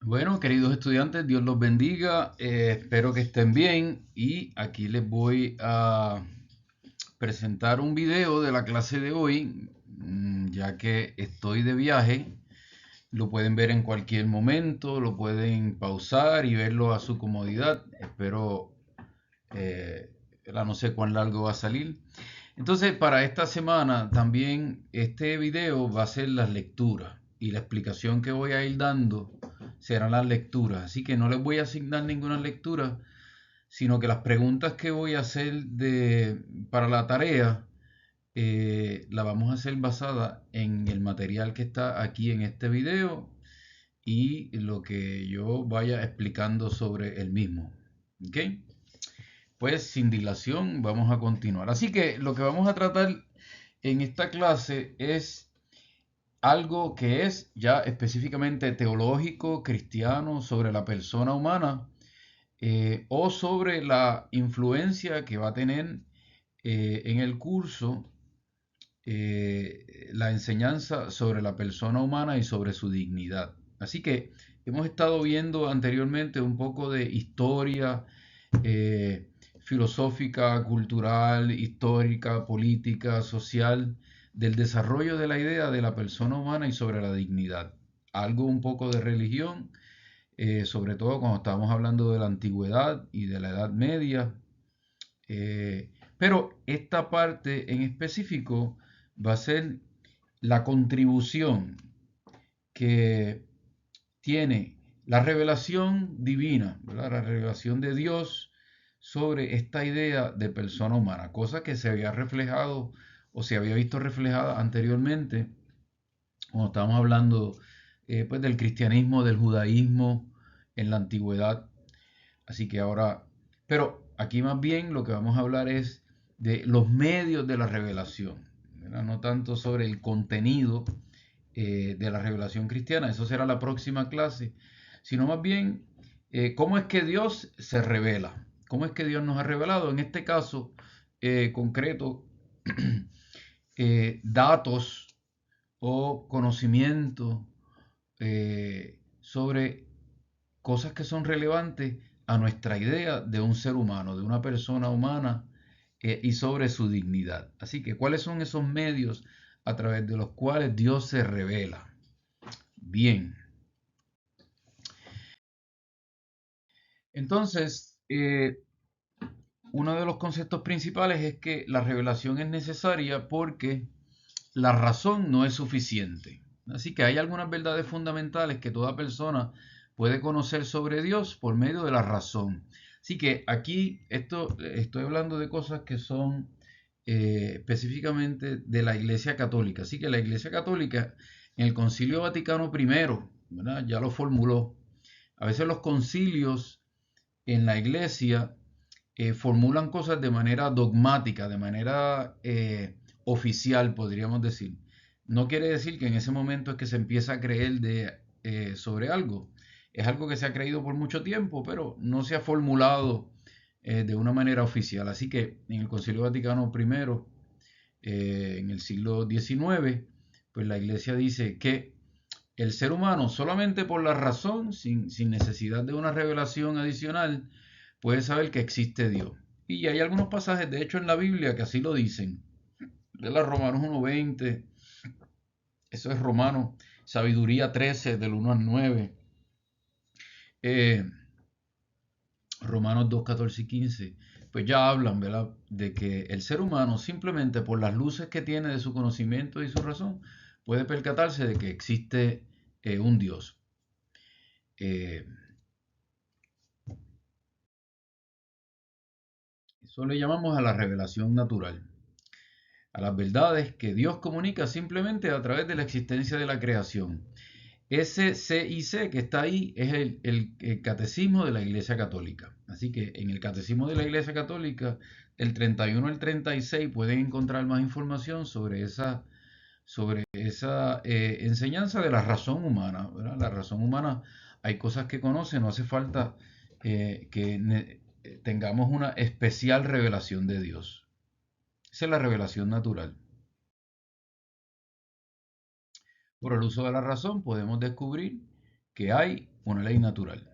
Bueno, queridos estudiantes, Dios los bendiga. Espero que estén bien y aquí les voy a presentar un video de la clase de hoy, ya que estoy de viaje. Lo pueden ver en cualquier momento, lo pueden pausar y verlo a su comodidad. Espero, eh, no sé cuán largo va a salir. Entonces, para esta semana también este video va a ser las lecturas y la explicación que voy a ir dando serán las lecturas. Así que no les voy a asignar ninguna lectura, sino que las preguntas que voy a hacer para la tarea la vamos a hacer basada en el material que está aquí en este video y lo que yo vaya explicando sobre el mismo. ¿Ok? Pues sin dilación vamos a continuar. Así que lo que vamos a tratar en esta clase es algo que es ya específicamente teológico, cristiano, sobre la persona humana o sobre la influencia que va a tener en el curso la enseñanza sobre la persona humana y sobre su dignidad. Así que hemos estado viendo anteriormente un poco de historia eh, filosófica, cultural, histórica, política, social, del desarrollo de la idea de la persona humana y sobre la dignidad. Algo un poco de religión, sobre todo cuando estamos hablando de la antigüedad y de la Edad Media. Pero esta parte en específico va a ser la contribución que tiene la revelación divina, ¿verdad? La revelación de Dios sobre esta idea de persona humana, cosa que se había reflejado o se había visto reflejada anteriormente cuando estábamos hablando pues del cristianismo, del judaísmo en la antigüedad. Así que ahora, pero aquí más bien lo que vamos a hablar es de los medios de la revelación, ¿verdad? No tanto sobre el contenido de la revelación cristiana, eso será la próxima clase, sino más bien cómo es que Dios se revela, cómo es que Dios nos ha revelado, en este caso concreto, datos o conocimiento sobre cosas que son relevantes a nuestra idea de un ser humano, de una persona humana y sobre su dignidad. Así que, ¿cuáles son esos medios a través de los cuales Dios se revela? Bien, entonces, uno de los conceptos principales es que la revelación es necesaria porque la razón no es suficiente. Así que hay algunas verdades fundamentales que toda persona puede conocer sobre Dios por medio de la razón. Así que aquí estoy hablando de cosas que son específicamente de la Iglesia Católica. Así que la Iglesia Católica en el Concilio Vaticano I, ¿verdad? Ya lo formuló. A veces los concilios en la Iglesia formulan cosas de manera dogmática, de manera oficial, podríamos decir. No quiere decir que en ese momento es que se empieza a creer sobre algo. Es algo que se ha creído por mucho tiempo, pero no se ha formulado de una manera oficial. Así que en el Concilio Vaticano I, en el siglo XIX, pues la Iglesia dice que el ser humano, solamente por la razón, sin necesidad de una revelación adicional, puede saber que existe Dios. Y hay algunos pasajes, de hecho, en la Biblia que así lo dicen. De la Romanos 1:20, eso es Romanos, Sabiduría 13, del 1 al 9. Eh, Romanos 2, 14 y 15, pues ya hablan, ¿verdad?, de que el ser humano, simplemente por las luces que tiene de su conocimiento y su razón, puede percatarse de que existe un Dios. Eh, Eso le llamamos a la revelación natural, a las verdades que Dios comunica simplemente a través de la existencia de la creación. Ese CIC que está ahí es el catecismo de la Iglesia Católica. Así que en el catecismo de la Iglesia Católica, el 31 al 36, pueden encontrar más información sobre esa enseñanza de la razón humana, ¿verdad? La razón humana, hay cosas que conoce, no hace falta que tengamos una especial revelación de Dios. Esa es la revelación natural. Por el uso de la razón podemos descubrir que hay una ley natural.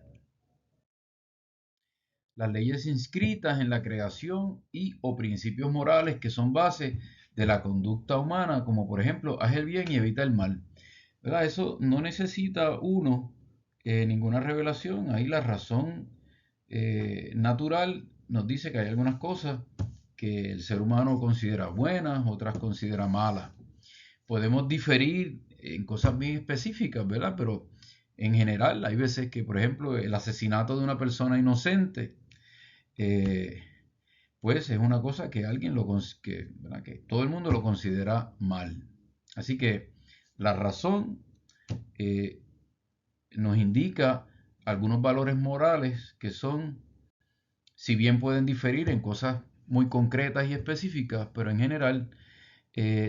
Las leyes inscritas en la creación y o principios morales que son base de la conducta humana, como por ejemplo, haz el bien y evita el mal. ¿Verdad? Eso no necesita uno ninguna revelación. Ahí la razón natural nos dice que hay algunas cosas que el ser humano considera buenas, otras considera malas. Podemos diferir en cosas bien específicas, ¿verdad? Pero en general hay veces que, por ejemplo, el asesinato de una persona inocente, pues es una cosa que alguien ¿verdad? Que todo el mundo lo considera mal. Así que la razón nos indica algunos valores morales que son, si bien pueden diferir en cosas muy concretas y específicas, pero en general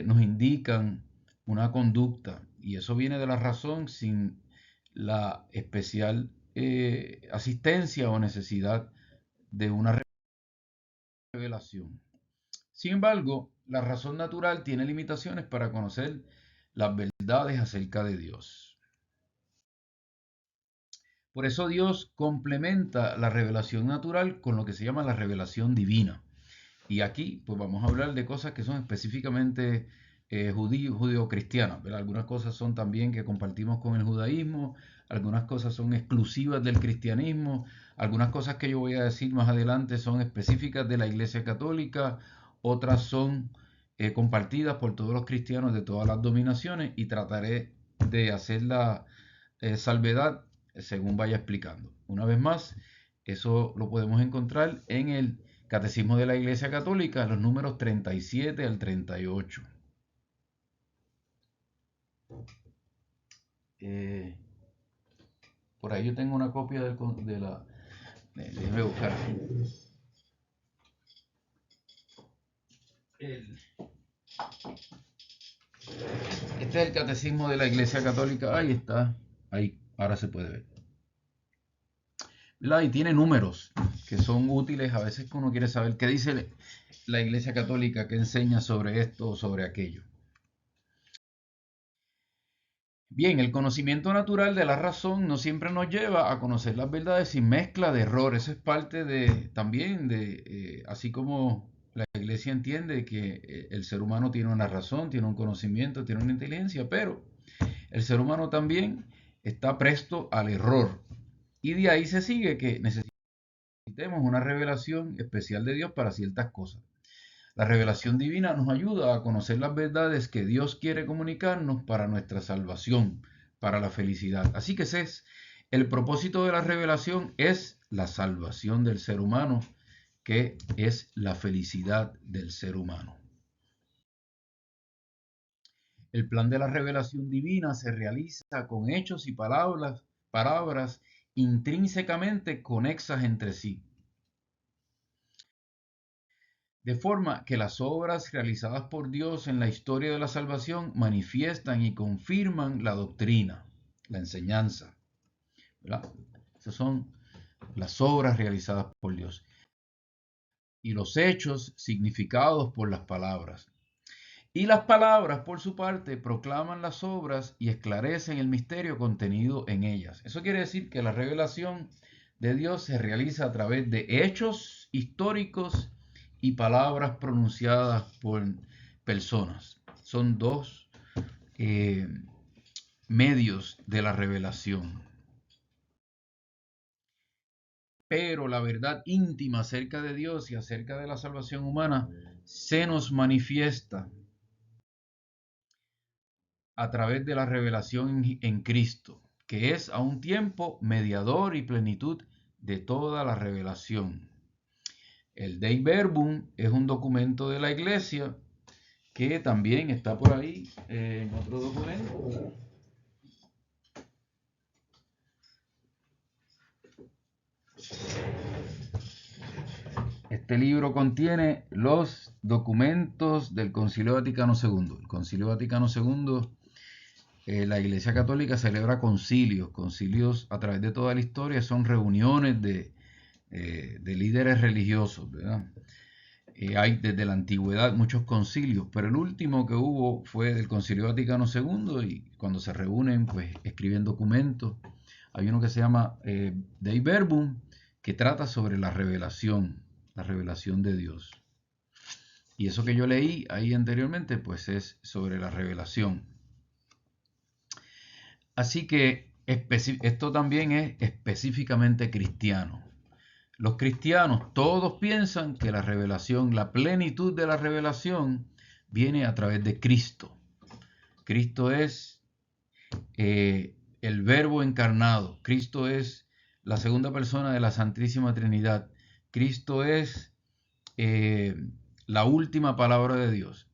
nos indican una conducta, y eso viene de la razón sin la especial asistencia o necesidad de una revelación. Sin embargo, la razón natural tiene limitaciones para conocer las verdades acerca de Dios. Por eso Dios complementa la revelación natural con lo que se llama la revelación divina. Y aquí pues vamos a hablar de cosas que son específicamente judío-cristianas. Algunas cosas son también que compartimos con el judaísmo, algunas cosas son exclusivas del cristianismo, algunas cosas que yo voy a decir más adelante son específicas de la Iglesia Católica, otras son compartidas por todos los cristianos de todas las dominaciones, y trataré de hacer la salvedad según vaya explicando. Una vez más, eso lo podemos encontrar en el Catecismo de la Iglesia Católica, los números 37 al 38. Por ahí yo tengo una copia de la... Déjeme buscar. Este es el Catecismo de la Iglesia Católica. Ahí está. Ahí, ahora se puede ver. Y tiene números que son útiles a veces que uno quiere saber qué dice la Iglesia Católica, qué enseña sobre esto o sobre aquello. Bien, el conocimiento natural de la razón no siempre nos lleva a conocer las verdades sin mezcla de errores. Eso es parte también de, así como la Iglesia entiende que el ser humano tiene una razón, tiene un conocimiento, tiene una inteligencia, pero el ser humano también está presto al error. Y de ahí se sigue que necesitemos una revelación especial de Dios para ciertas cosas. La revelación divina nos ayuda a conocer las verdades que Dios quiere comunicarnos para nuestra salvación, para la felicidad. Así que ese es el propósito de la revelación, es la salvación del ser humano, que es la felicidad del ser humano. El plan de la revelación divina se realiza con hechos y palabras intrínsecamente conexas entre sí, de forma que las obras realizadas por Dios en la historia de la salvación manifiestan y confirman la doctrina, la enseñanza, ¿verdad? Esas son las obras realizadas por Dios. Y los hechos significados por las palabras. Y las palabras, por su parte, proclaman las obras y esclarecen el misterio contenido en ellas. Eso quiere decir que la revelación de Dios se realiza a través de hechos históricos y palabras pronunciadas por personas. Son dos medios de la revelación. Pero la verdad íntima acerca de Dios y acerca de la salvación humana se nos manifiesta a través de la revelación en Cristo, que es a un tiempo mediador y plenitud de toda la revelación. El Dei Verbum es un documento de la Iglesia que también está por ahí en otro documento. Este libro contiene los documentos del Concilio Vaticano II. El Concilio Vaticano II, la Iglesia Católica celebra concilios. Concilios a través de toda la historia son reuniones de líderes religiosos, ¿verdad? Hay desde la antigüedad muchos concilios, pero el último que hubo fue del Concilio Vaticano II, y cuando se reúnen pues escriben documentos hay uno que se llama Dei Verbum, que trata sobre la revelación de Dios. Y eso que yo leí ahí anteriormente, pues es sobre la revelación. Así que esto también es específicamente cristiano. Los cristianos todos piensan que la revelación, la plenitud de la revelación, viene a través de Cristo. Cristo es el Verbo encarnado. Cristo es la segunda persona de la Santísima Trinidad. Cristo es la última palabra de Dios.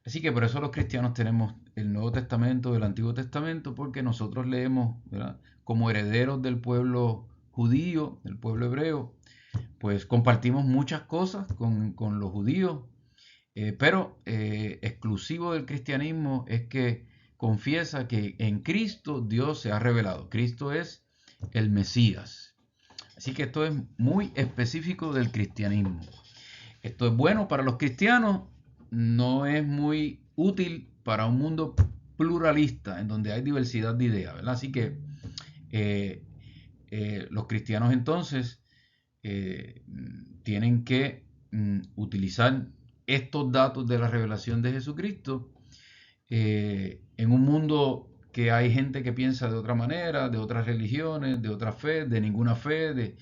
Así que por eso los cristianos tenemos el Nuevo Testamento, el Antiguo Testamento, porque nosotros leemos, ¿verdad?, como herederos del pueblo judío, del pueblo hebreo, pues compartimos muchas cosas con los judíos, pero exclusivo del cristianismo es que confiesa que en Cristo Dios se ha revelado. Cristo es el Mesías. Así que esto es muy específico del cristianismo. Esto es bueno para los cristianos, no es muy útil para un mundo pluralista en donde hay diversidad de ideas, ¿verdad? Así que los cristianos entonces tienen que utilizar estos datos de la revelación de Jesucristo en un mundo que hay gente que piensa de otra manera, de otras religiones, de otra fe, de ninguna fe,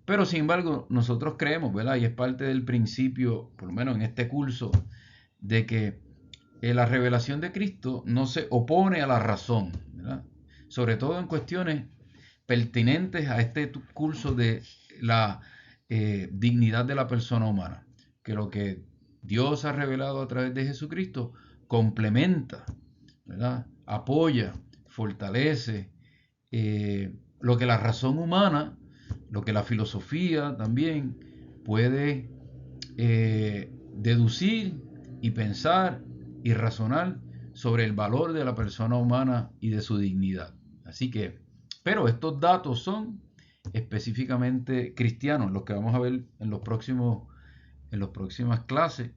pero sin embargo nosotros creemos, ¿verdad? Y es parte del principio, por lo menos en este curso, de que la revelación de Cristo no se opone a la razón, ¿verdad? Sobre todo en cuestiones pertinentes a este curso de la dignidad de la persona humana, que lo que Dios ha revelado a través de Jesucristo complementa, ¿verdad?, apoya, fortalece lo que la razón humana, lo que la filosofía también puede deducir y pensar y razonar sobre el valor de la persona humana y de su dignidad. Así que, pero estos datos son específicamente cristianos, los que vamos a ver en las próximas clases,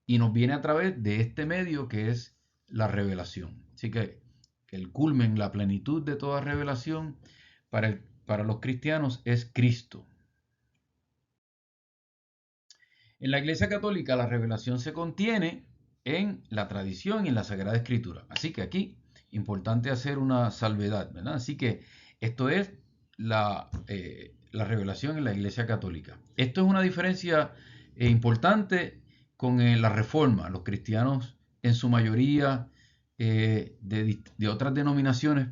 y nos viene a través de este medio que es la revelación. Así que el culmen, la plenitud de toda revelación para los cristianos es Cristo. En la Iglesia Católica la revelación se contiene en la tradición y en la Sagrada Escritura. Así que aquí, importante hacer una salvedad, ¿verdad? Así que esto es la revelación en la Iglesia Católica. Esto es una diferencia importante con la Reforma. Los cristianos, en su mayoría, de otras denominaciones,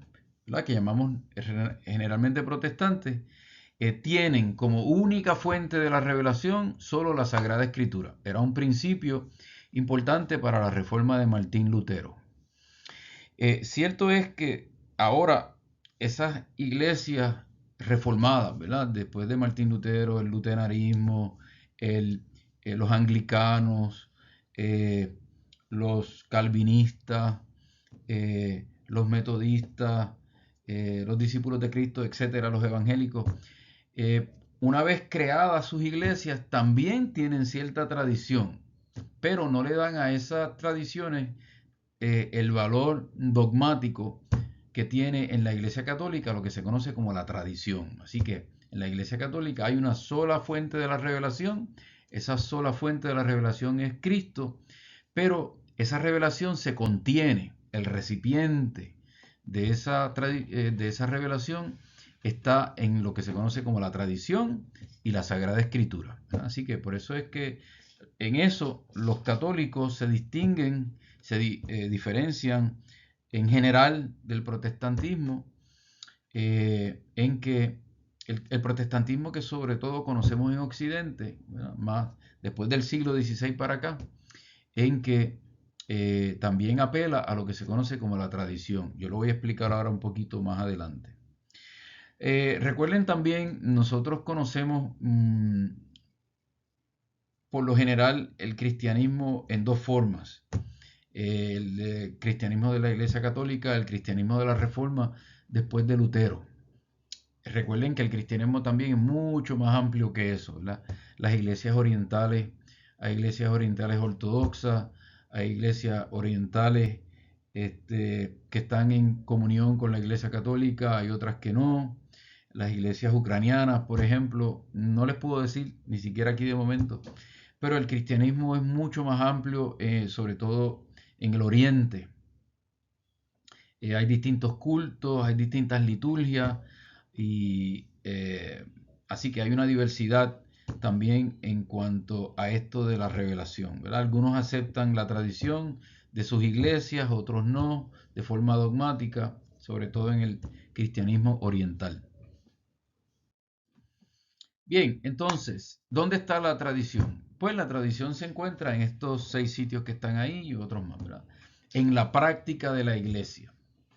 ¿verdad?, que llamamos generalmente protestantes, tienen como única fuente de la revelación solo la Sagrada Escritura. Era un principio importante para la reforma de Martín Lutero. Cierto es que ahora esas iglesias reformadas, ¿verdad?, después de Martín Lutero, el luteranismo, los anglicanos, los calvinistas, los metodistas, los discípulos de Cristo, etcétera, los evangélicos, una vez creadas sus iglesias, también tienen cierta tradición, pero no le dan a esas tradiciones el valor dogmático que tiene en la Iglesia Católica lo que se conoce como la tradición. Así que en la Iglesia Católica hay una sola fuente de la revelación, esa sola fuente de la revelación es Cristo, pero esa revelación se contiene, el recipiente de esa revelación está en lo que se conoce como la tradición y la Sagrada Escritura. Así que por eso es que en eso los católicos se distinguen, se diferencian en general del protestantismo, en que el protestantismo que sobre todo conocemos en Occidente, ¿verdad?, más después del siglo XVI para acá, en que también apela a lo que se conoce como la tradición. Yo lo voy a explicar ahora un poquito más adelante. Recuerden también, nosotros conocemos por lo general el cristianismo en dos formas. El cristianismo de la Iglesia Católica, el cristianismo de la Reforma después de Lutero. Recuerden que el cristianismo también es mucho más amplio que eso, ¿verdad? Las iglesias orientales, hay iglesias orientales ortodoxas, hay iglesias orientales que están en comunión con la Iglesia Católica, hay otras que no. Las iglesias ucranianas, por ejemplo, no les puedo decir, ni siquiera aquí de momento, pero el cristianismo es mucho más amplio, sobre todo en el oriente. Hay distintos cultos, hay distintas liturgias y así que hay una diversidad también en cuanto a esto de la revelación, ¿verdad? Algunos aceptan la tradición de sus iglesias, otros no, de forma dogmática, sobre todo en el cristianismo oriental. Bien, entonces, ¿dónde está la tradición? Pues la tradición se encuentra en estos 6 sitios que están ahí y otros más, ¿verdad? En la práctica de la iglesia.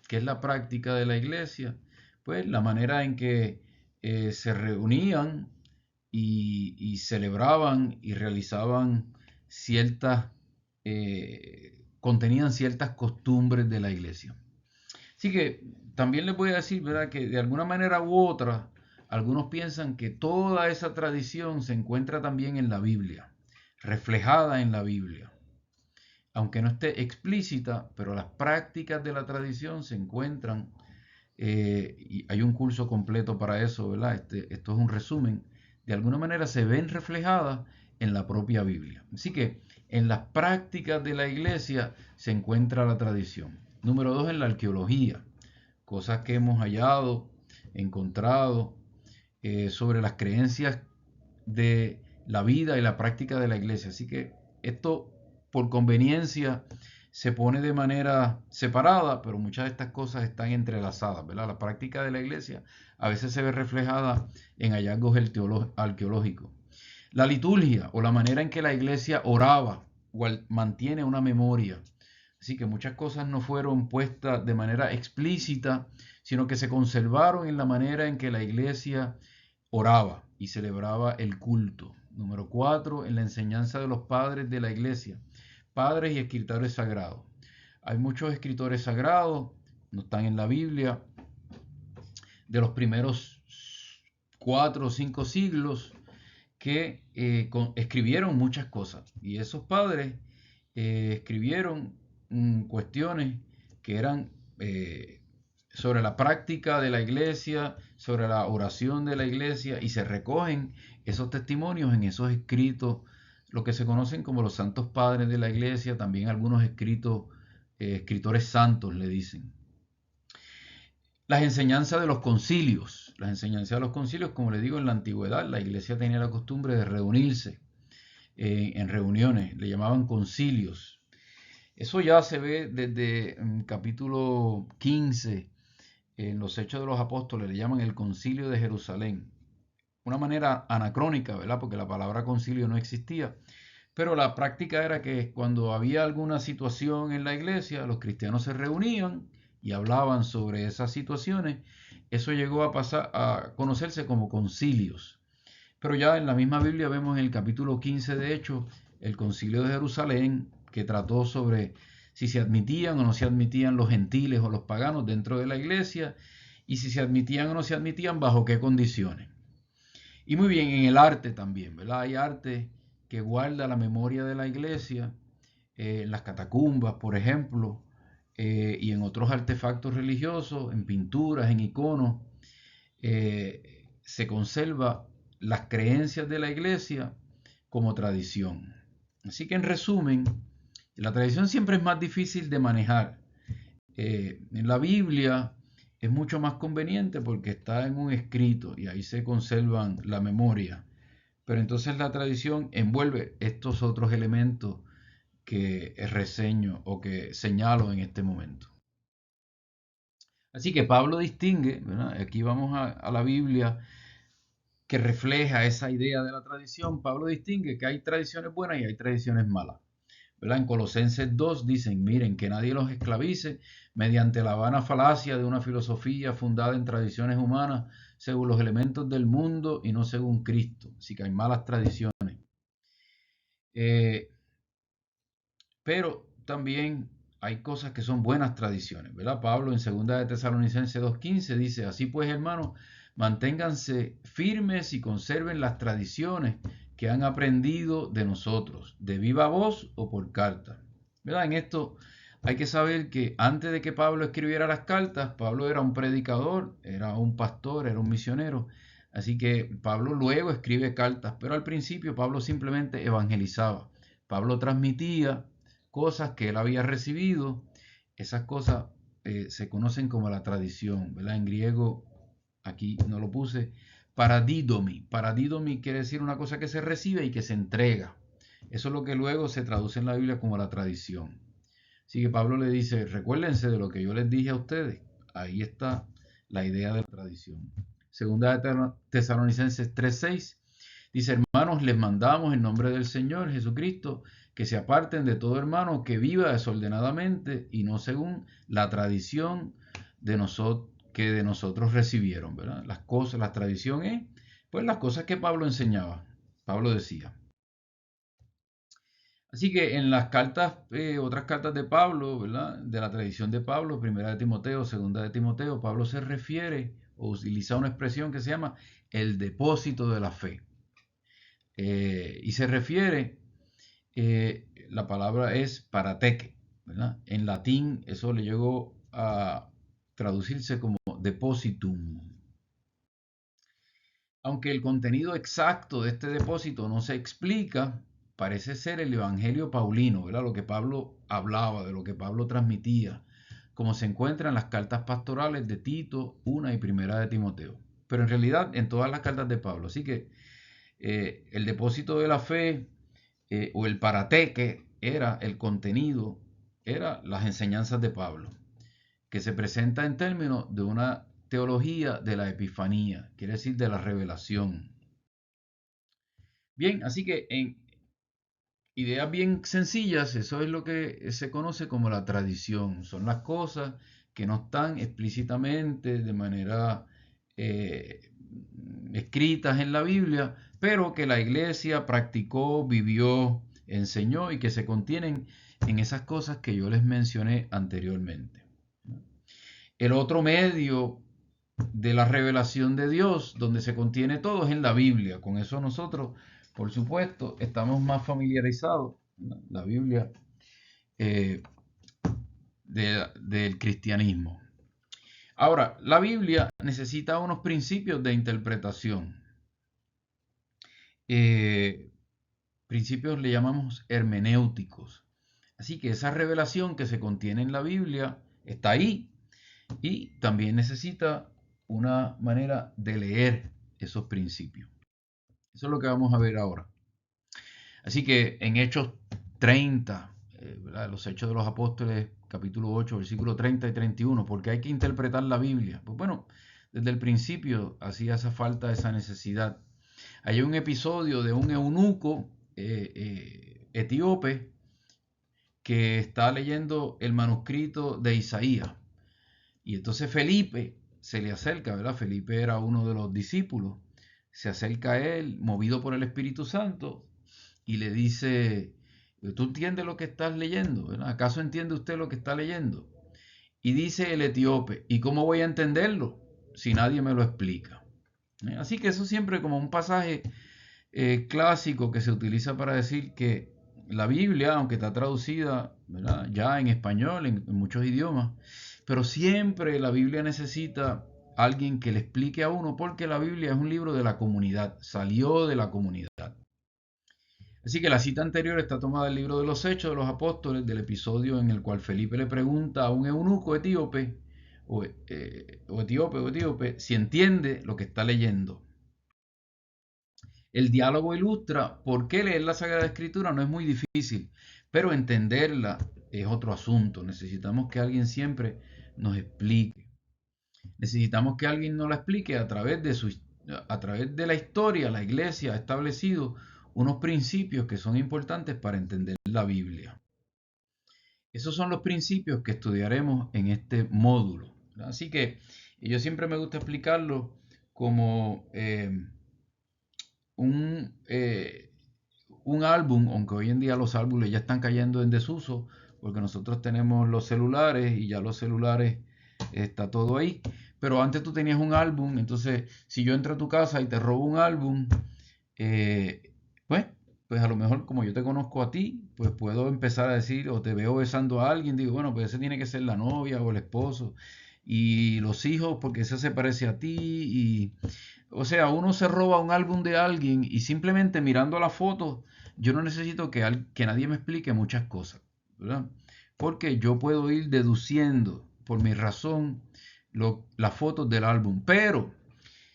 ¿Qué es la práctica de la iglesia? Pues la manera en que se reunían y celebraban y realizaban ciertas, contenían ciertas costumbres de la iglesia. Así que también les voy a decir, ¿verdad?, que de alguna manera u otra, algunos piensan que toda esa tradición se encuentra también en la Biblia, reflejada en la Biblia. Aunque no esté explícita, pero las prácticas de la tradición se encuentran, y hay un curso completo para eso, ¿verdad? Esto es un resumen, de alguna manera se ven reflejadas en la propia Biblia. Así que en las prácticas de la iglesia se encuentra la tradición. Número 2, en la arqueología, cosas que hemos hallado, encontrado, sobre las creencias de la vida y la práctica de la iglesia. Así que esto, por conveniencia, se pone de manera separada, pero muchas de estas cosas están entrelazadas, ¿verdad? La práctica de la iglesia a veces se ve reflejada en hallazgos arqueológicos. La liturgia o la manera en que la iglesia oraba mantiene una memoria. Así que muchas cosas no fueron puestas de manera explícita, sino que se conservaron en la manera en que la iglesia oraba y celebraba el culto. Número 4, en la enseñanza de los padres de la iglesia, padres y escritores sagrados. Hay muchos escritores sagrados, no están en la Biblia, de los primeros 4 o 5 siglos que escribieron muchas cosas. Y esos padres escribieron cuestiones que eran sobre la práctica de la iglesia, sobre la oración de la iglesia, y se recogen esos testimonios en esos escritos, lo que se conocen como los santos padres de la iglesia, también algunos escritores santos le dicen. Las enseñanzas de los concilios. Las enseñanzas de los concilios, como les digo, en la antigüedad la iglesia tenía la costumbre de reunirse en reuniones, le llamaban concilios. Eso ya se ve desde el capítulo 15, en los Hechos de los Apóstoles, le llaman el Concilio de Jerusalén. Una manera anacrónica, ¿verdad? Porque la palabra concilio no existía. Pero la práctica era que cuando había alguna situación en la iglesia, los cristianos se reunían y hablaban sobre esas situaciones. Eso llegó a pasar a conocerse como concilios. Pero ya en la misma Biblia vemos en el capítulo 15 de Hechos el concilio de Jerusalén, que trató sobre si se admitían o no se admitían los gentiles o los paganos dentro de la iglesia, y si se admitían o no se admitían, bajo qué condiciones. Y muy bien, en el arte también, ¿verdad? Hay arte que guarda la memoria de la iglesia, en las catacumbas, por ejemplo, y en otros artefactos religiosos, en pinturas, en iconos, se conserva las creencias de la iglesia como tradición. Así que en resumen, la tradición siempre es más difícil de manejar. En la Biblia es mucho más conveniente porque está en un escrito y ahí se conservan la memoria. Pero entonces la tradición envuelve estos otros elementos que reseño o que señalo en este momento. Así que Pablo distingue, ¿verdad? Aquí vamos a la Biblia que refleja esa idea de la tradición. Pablo distingue que hay tradiciones buenas y hay tradiciones malas, ¿verdad? En Colosenses 2 dicen, miren, que nadie los esclavice mediante la vana falacia de una filosofía fundada en tradiciones humanas según los elementos del mundo y no según Cristo. Así que hay malas tradiciones. Eh, pero también hay cosas que son buenas tradiciones, ¿verdad? Pablo en 2 de Tesalonicenses 2:15 dice, así pues, hermanos, manténganse firmes y conserven las tradiciones que han aprendido de nosotros, de viva voz o por carta, ¿verdad? En esto hay que saber que antes de que Pablo escribiera las cartas, Pablo era un predicador, era un pastor, era un misionero. Así que Pablo luego escribe cartas, pero al principio Pablo simplemente evangelizaba. Pablo transmitía cosas que él había recibido. Esas cosas se conocen como la tradición, ¿verdad? En griego, aquí no lo puse, paradidomi. Paradidomi quiere decir una cosa que se recibe y que se entrega. Eso es lo que luego se traduce en la Biblia como la tradición. Así que Pablo le dice, recuérdense de lo que yo les dije a ustedes. Ahí está la idea de la tradición. Segunda de Tesalonicenses 3:6 dice, hermanos, les mandamos en nombre del Señor Jesucristo que se aparten de todo hermano que viva desordenadamente y no según la tradición de que de nosotros recibieron, ¿verdad? Las cosas, la tradición es, pues las cosas que Pablo enseñaba. Pablo decía. Así que en las cartas, otras cartas de Pablo, ¿verdad? De la tradición de Pablo, primera de Timoteo, segunda de Timoteo, Pablo se refiere o utiliza una expresión que se llama el depósito de la fe. Y se refiere, la palabra es parateque, ¿verdad? En latín eso le llegó a traducirse como depositum. Aunque el contenido exacto de este depósito no se explica, parece ser el Evangelio Paulino, ¿verdad? Lo que Pablo hablaba, de lo que Pablo transmitía, como se encuentra en las cartas pastorales de Tito, 1 y primera de Timoteo. Pero en realidad en todas las cartas de Pablo. Así que el depósito de la fe o el parateque era el contenido, era las enseñanzas de Pablo, que se presenta en términos de una teología de la epifanía, quiere decir de la revelación. Bien, así que en ideas bien sencillas, eso es lo que se conoce como la tradición. Son las cosas que no están explícitamente de manera escritas en la Biblia, pero que la iglesia practicó, vivió, enseñó y que se contienen en esas cosas que yo les mencioné anteriormente. El otro medio de la revelación de Dios, donde se contiene todo, es en la Biblia. Con eso nosotros, por supuesto, estamos más familiarizados. La Biblia del cristianismo. Ahora, la Biblia necesita unos principios de interpretación. Principios le llamamos hermenéuticos. Así que esa revelación que se contiene en la Biblia está ahí y también necesita una manera de leer esos principios. Eso es lo que vamos a ver ahora. Así que en Hechos 30, los Hechos de los Apóstoles, capítulo 8, versículo 30 y 31, porque hay que interpretar la Biblia. Pues bueno, desde el principio hacía esa falta, esa necesidad. Hay un episodio de un eunuco etíope que está leyendo el manuscrito de Isaías. Y entonces Felipe se le acerca, ¿verdad? Felipe era uno de los discípulos. Se acerca a él, movido por el Espíritu Santo, y le dice, ¿tú entiendes lo que estás leyendo? ¿Verdad? ¿Acaso entiende usted lo que está leyendo? Y dice el etíope, ¿y cómo voy a entenderlo si nadie me lo explica? Así que eso siempre como un pasaje clásico que se utiliza para decir que la Biblia, aunque está traducida, ¿verdad?, ya en español, en muchos idiomas, pero siempre la Biblia necesita alguien que le explique a uno, porque la Biblia es un libro de la comunidad, salió de la comunidad. Así que la cita anterior está tomada del libro de los Hechos de los Apóstoles, del episodio en el cual Felipe le pregunta a un eunuco etíope etíope si entiende lo que está leyendo. El diálogo ilustra por qué leer la Sagrada Escritura no es muy difícil, pero entenderla es otro asunto. Necesitamos que alguien siempre nos explique. Necesitamos que alguien nos la explique a través de la historia. La Iglesia ha establecido unos principios que son importantes para entender la Biblia. Esos son los principios que estudiaremos en este módulo. Así que yo siempre me gusta explicarlo como un álbum, aunque hoy en día los álbumes ya están cayendo en desuso, porque nosotros tenemos los celulares y ya los celulares está todo ahí. Pero antes tú tenías un álbum, entonces si yo entro a tu casa y te robo un álbum, pues pues a lo mejor como yo te conozco a ti, pues puedo empezar a decir, o te veo besando a alguien, digo, bueno, pues ese tiene que ser la novia o el esposo, y los hijos, porque ese se parece a ti, y, o sea, uno se roba un álbum de alguien y simplemente mirando la foto, yo no necesito que nadie me explique muchas cosas, ¿verdad? Porque yo puedo ir deduciendo por mi razón las fotos del álbum, pero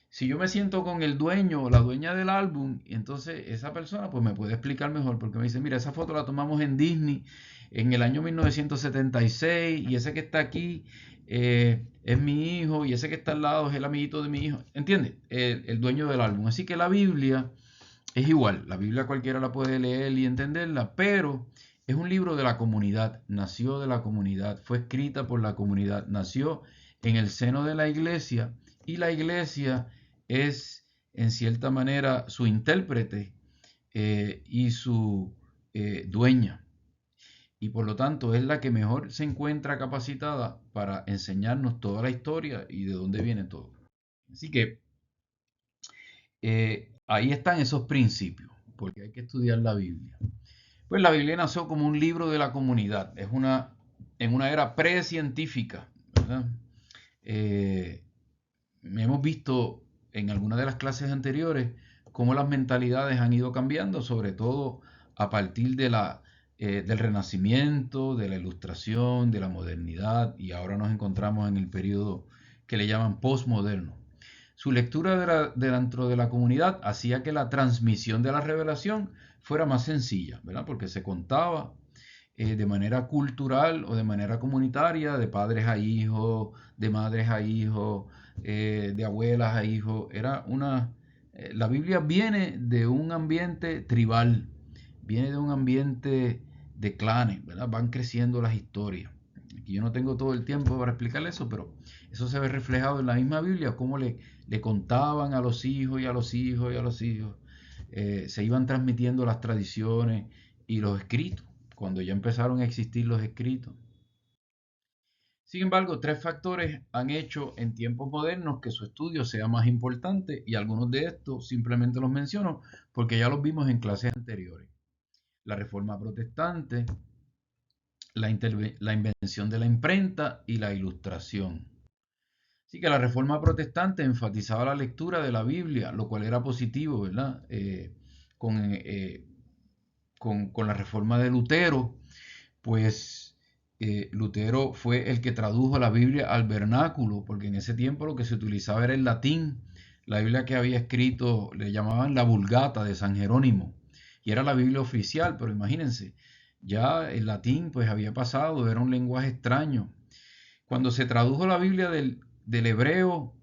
si yo me siento con el dueño o la dueña del álbum, entonces esa persona pues me puede explicar mejor porque me dice, mira, esa foto la tomamos en Disney en el año 1976 y ese que está aquí es mi hijo y ese que está al lado es el amiguito de mi hijo. ¿Entiendes? El dueño del álbum. Así que la Biblia es igual. La Biblia cualquiera la puede leer y entenderla, pero es un libro de la comunidad. Nació de la comunidad. Fue escrita por la comunidad. Nació en el seno de la iglesia y la iglesia es en cierta manera su intérprete y su dueña. Y por lo tanto es la que mejor se encuentra capacitada para enseñarnos toda la historia y de dónde viene todo. Así que ahí están esos principios, porque hay que estudiar la Biblia. Pues la Biblia nació como un libro de la comunidad, en una era precientífica, ¿verdad? Hemos visto en algunas de las clases anteriores cómo las mentalidades han ido cambiando, sobre todo a partir del Renacimiento, de la Ilustración, de la modernidad, y ahora nos encontramos en el periodo que le llaman postmoderno. Su lectura dentro de la comunidad hacía que la transmisión de la revelación fuera más sencilla, ¿verdad? Porque se contaba de manera cultural o de manera comunitaria, de padres a hijos, de madres a hijos, de abuelas a hijos. La Biblia viene de un ambiente tribal, viene de un ambiente de clanes, ¿verdad? Van creciendo las historias. Aquí yo no tengo todo el tiempo para explicarle eso, pero eso se ve reflejado en la misma Biblia, cómo le contaban a los hijos y a los hijos y a los hijos. Se iban transmitiendo las tradiciones y los escritos, cuando ya empezaron a existir los escritos. Sin embargo, tres factores han hecho en tiempos modernos que su estudio sea más importante y algunos de estos simplemente los menciono porque ya los vimos en clases anteriores. La Reforma Protestante, la invención de la imprenta y la Ilustración. Así que la Reforma Protestante enfatizaba la lectura de la Biblia, lo cual era positivo, ¿verdad? Con, eh, con la Reforma de Lutero, pues Lutero fue el que tradujo la Biblia al vernáculo, porque en ese tiempo lo que se utilizaba era el latín. La Biblia que había escrito le llamaban la Vulgata de San Jerónimo, y era la Biblia oficial, pero imagínense, ya el latín pues había pasado, era un lenguaje extraño. Cuando se tradujo la Biblia del hebreo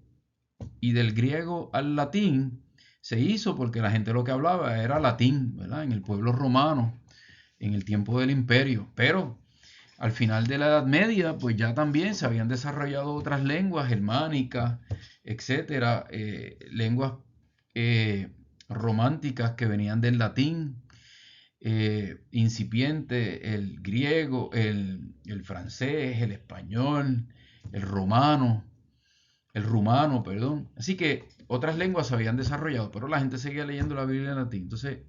y del griego al latín, se hizo porque la gente lo que hablaba era latín, ¿verdad? En el pueblo romano, en el tiempo del imperio. Pero al final de la Edad Media, pues ya también se habían desarrollado otras lenguas germánicas, etcétera, lenguas románticas que venían del latín, incipiente, el griego, el francés, el español, el romano, el rumano, perdón. Así que otras lenguas se habían desarrollado, pero la gente seguía leyendo la Biblia en latín. Entonces,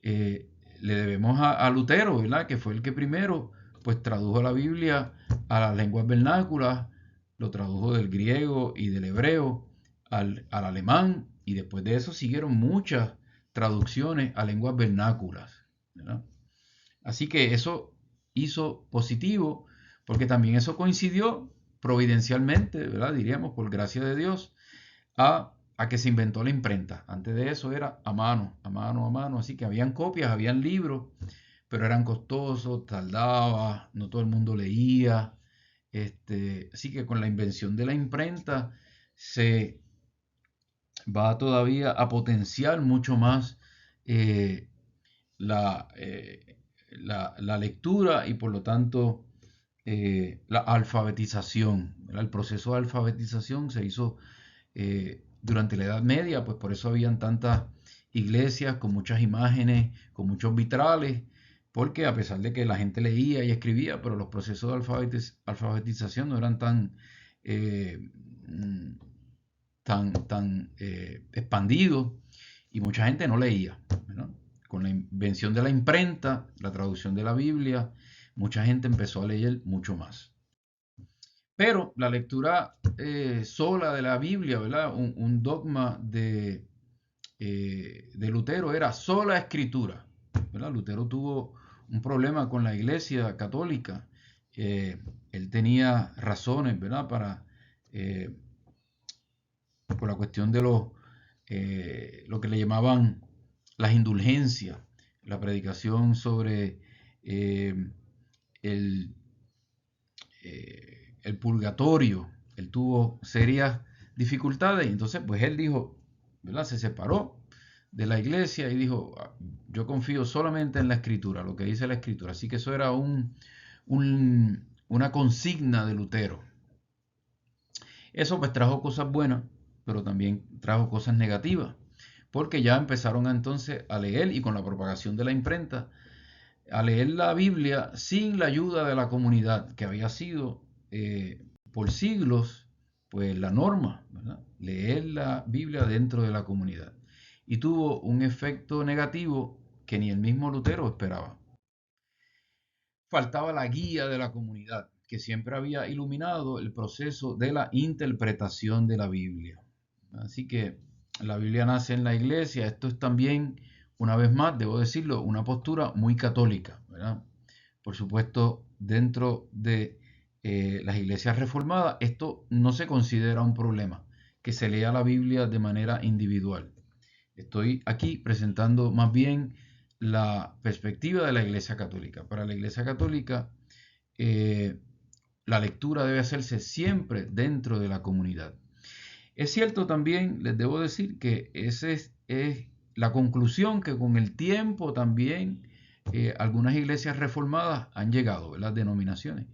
le debemos a Lutero, ¿verdad? Que fue el que primero pues tradujo la Biblia a las lenguas vernáculas, lo tradujo del griego y del hebreo al alemán, y después de eso siguieron muchas traducciones a lenguas vernáculas, ¿verdad? Así que eso hizo positivo, porque también eso coincidió providencialmente, ¿verdad? Diríamos, por gracia de Dios, a que se inventó la imprenta. Antes de eso era a mano, a mano, a mano. Así que habían copias, habían libros, pero eran costosos, tardaba, no todo el mundo leía. Así que con la invención de la imprenta se va todavía a potenciar mucho más eh, la, eh, la lectura y por lo tanto la alfabetización. ¿Verdad? El proceso de alfabetización se hizo durante la Edad Media, pues por eso habían tantas iglesias con muchas imágenes, con muchos vitrales, porque a pesar de que la gente leía y escribía, pero los procesos de alfabetización no eran eh, tan expandidos y mucha gente no leía, ¿verdad? con la invención de la imprenta, la traducción de la Biblia, mucha gente empezó a leer mucho más. Pero la lectura sola de la Biblia, ¿verdad? Un dogma de Lutero era sola escritura, ¿verdad? Lutero tuvo un problema con la Iglesia católica. Él tenía razones, ¿verdad? Por la cuestión de lo que le llamaban las indulgencias, la predicación sobre el, el purgatorio. Él tuvo serias dificultades y entonces pues él dijo, ¿verdad? Se separó de la iglesia y dijo, yo confío solamente en la escritura, lo que dice la escritura. Así que eso era una consigna de Lutero. Eso pues trajo cosas buenas, pero también trajo cosas negativas, porque ya empezaron entonces a leer, y con la propagación de la imprenta, a leer la Biblia sin la ayuda de la comunidad, que había sido por siglos pues la norma, ¿verdad? Leer la Biblia dentro de la comunidad. Y tuvo un efecto negativo que ni el mismo Lutero esperaba. Faltaba la guía de la comunidad, que siempre había iluminado el proceso de la interpretación de la Biblia. Así que la Biblia nace en la iglesia. Esto es también, una vez más, debo decirlo, una postura muy católica, ¿verdad? Por supuesto, dentro de las iglesias reformadas, esto no se considera un problema, que se lea la Biblia de manera individual. Estoy aquí presentando más bien la perspectiva de la Iglesia Católica. Para la Iglesia Católica, la lectura debe hacerse siempre dentro de la comunidad. Es cierto también, les debo decir que esa es la conclusión que con el tiempo también algunas iglesias reformadas han llegado, las denominaciones,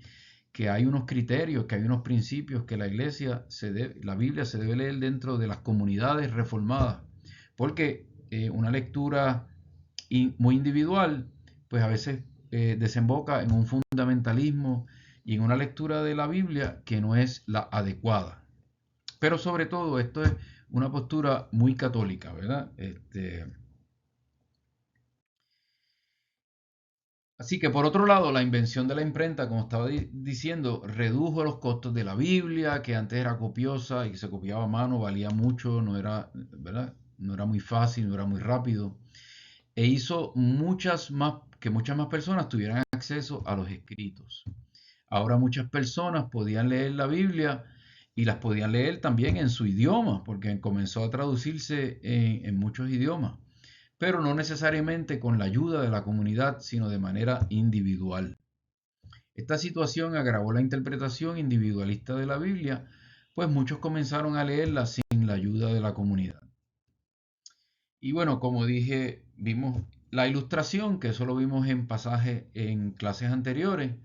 que hay unos criterios, que hay unos principios que la la Biblia se debe leer dentro de las comunidades reformadas, porque una lectura muy individual, pues a veces desemboca en un fundamentalismo y en una lectura de la Biblia que no es la adecuada. Pero sobre todo esto es una postura muy católica, ¿verdad? Así que por otro lado, la invención de la imprenta, como estaba diciendo, redujo los costos de la Biblia, que antes era copiosa y que se copiaba a mano, valía mucho, no era, ¿verdad? No era muy fácil, no era muy rápido, e hizo que muchas más personas tuvieran acceso a los escritos. Ahora muchas personas podían leer la Biblia y las podían leer también en su idioma, porque comenzó a traducirse en muchos idiomas, pero no necesariamente con la ayuda de la comunidad, sino de manera individual. Esta situación agravó la interpretación individualista de la Biblia, pues muchos comenzaron a leerla sin la ayuda de la comunidad. Y bueno, como dije, vimos la ilustración, que eso lo vimos en pasajes en clases anteriores.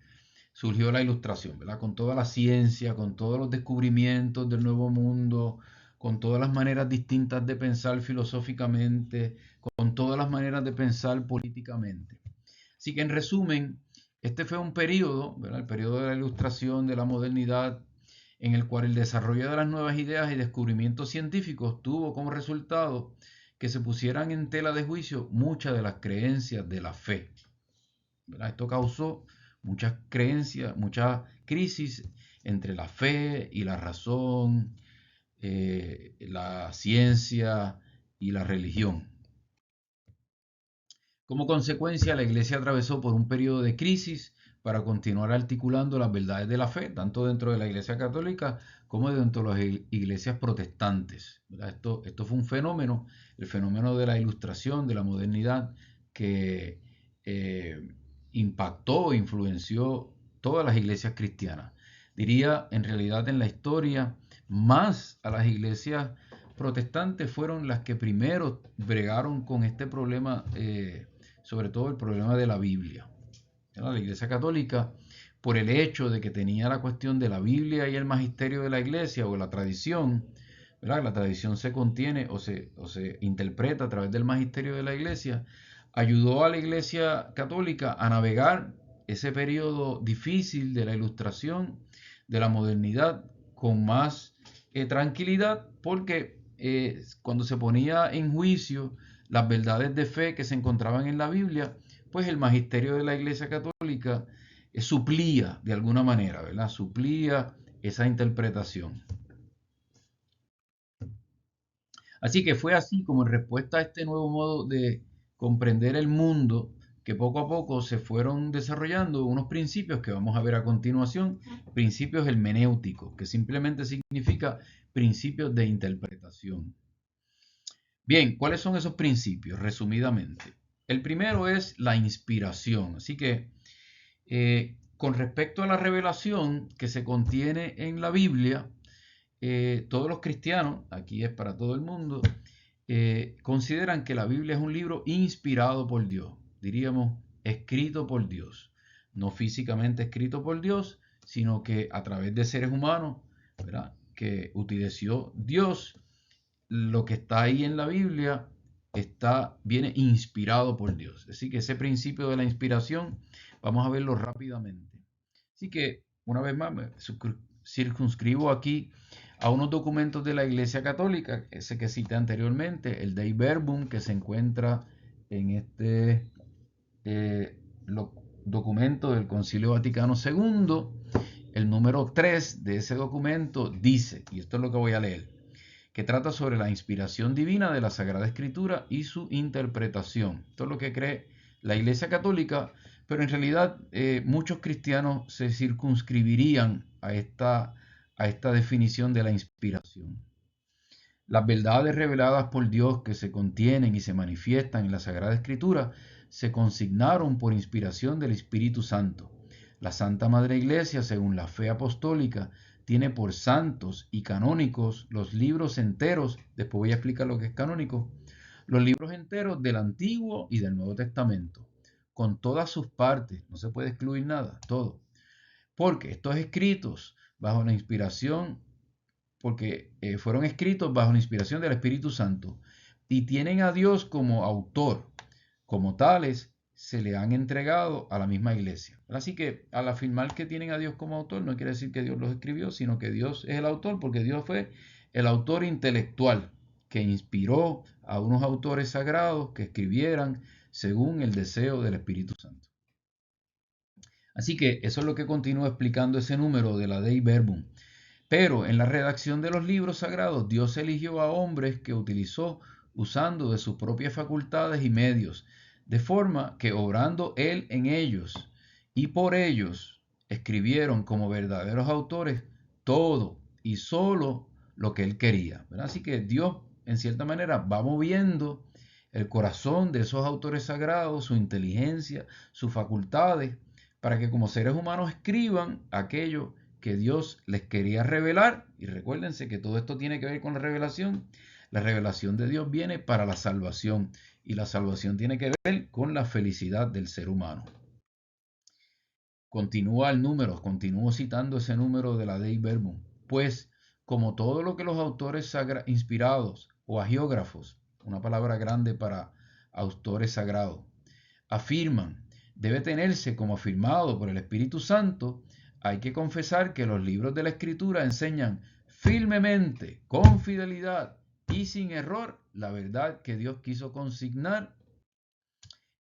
Surgió la ilustración, ¿verdad? Con toda la ciencia, con todos los descubrimientos del nuevo mundo, con todas las maneras distintas de pensar filosóficamente, con todas las maneras de pensar políticamente. Así que en resumen, este fue un periodo, ¿verdad? El periodo de la ilustración, de la modernidad, en el cual el desarrollo de las nuevas ideas y descubrimientos científicos tuvo como resultado que se pusieran en tela de juicio muchas de las creencias de la fe, ¿verdad? Esto causó muchas creencias, muchas crisis entre la fe y la razón, la ciencia y la religión. Como consecuencia, la Iglesia atravesó por un periodo de crisis para continuar articulando las verdades de la fe, tanto dentro de la Iglesia católica como dentro de las iglesias protestantes. Esto fue un fenómeno, el fenómeno de la ilustración, de la modernidad, que impactó e influenció todas las iglesias cristianas. Diría, en realidad, en la historia, más a las iglesias protestantes fueron las que primero bregaron con este problema, sobre todo el problema de la Biblia. La Iglesia Católica, por el hecho de que tenía la cuestión de la Biblia y el magisterio de la Iglesia o la tradición, ¿verdad? La tradición se contiene o se interpreta a través del magisterio de la Iglesia, ayudó a la Iglesia Católica a navegar ese periodo difícil de la Ilustración, de la modernidad, con más tranquilidad, porque cuando se ponía en juicio las verdades de fe que se encontraban en la Biblia, pues el magisterio de la Iglesia Católica suplía de alguna manera, ¿verdad? Suplía esa interpretación. Así que fue así como en respuesta a este nuevo modo de comprender el mundo, que poco a poco se fueron desarrollando unos principios que vamos a ver a continuación, principios hermenéuticos, que simplemente significa principios de interpretación. Bien, ¿cuáles son esos principios? Resumidamente, el primero es la inspiración. Así que con respecto a la revelación que se contiene en la Biblia, todos los cristianos, aquí es para todo el mundo, consideran que la Biblia es un libro inspirado por Dios, diríamos escrito por Dios, no físicamente escrito por Dios, sino que a través de seres humanos, ¿verdad?, que utilizó Dios. Lo que está ahí en la Biblia viene inspirado por Dios. Así que ese principio de la inspiración, vamos a verlo rápidamente. Así que, una vez más, me circunscribo aquí a unos documentos de la Iglesia Católica, ese que cité anteriormente, el Dei Verbum, que se encuentra en este documento del Concilio Vaticano II. El número 3 de ese documento dice, y esto es lo que voy a leer, que trata sobre la inspiración divina de la Sagrada Escritura y su interpretación. Esto es lo que cree la Iglesia Católica, pero en realidad muchos cristianos se circunscribirían a esta definición de la inspiración. Las verdades reveladas por Dios que se contienen y se manifiestan en la Sagrada Escritura se consignaron por inspiración del Espíritu Santo. La Santa Madre Iglesia, según la fe apostólica, tiene por santos y canónicos los libros enteros, después voy a explicar lo que es canónico, los libros enteros del Antiguo y del Nuevo Testamento, con todas sus partes, no se puede excluir nada, todo, porque estos escritos bajo la inspiración, porque fueron escritos bajo la inspiración del Espíritu Santo y tienen a Dios como autor, como tales, se le han entregado a la misma iglesia. Así que al afirmar que tienen a Dios como autor, no quiere decir que Dios los escribió, sino que Dios es el autor, porque Dios fue el autor intelectual que inspiró a unos autores sagrados que escribieran según el deseo del Espíritu Santo. Así que eso es lo que continúa explicando ese número de la Dei Verbum. Pero en la redacción de los libros sagrados, Dios eligió a hombres que utilizó usando de sus propias facultades y medios, de forma que obrando Él en ellos y por ellos, escribieron como verdaderos autores todo y solo lo que Él quería. ¿Verdad? Así que Dios, en cierta manera, va moviendo el corazón de esos autores sagrados, su inteligencia, sus facultades, para que como seres humanos escriban aquello que Dios les quería revelar. Y recuérdense que todo esto tiene que ver con la revelación. La revelación de Dios viene para la salvación y la salvación tiene que ver con la felicidad del ser humano. Continúa el número, continúo citando ese número de la Dei Verbum. Pues, como todo lo que los autores inspirados o agiógrafos, una palabra grande para autores sagrados, afirman, debe tenerse como afirmado por el Espíritu Santo, hay que confesar que los libros de la Escritura enseñan firmemente, con fidelidad y sin error, la verdad que Dios quiso consignar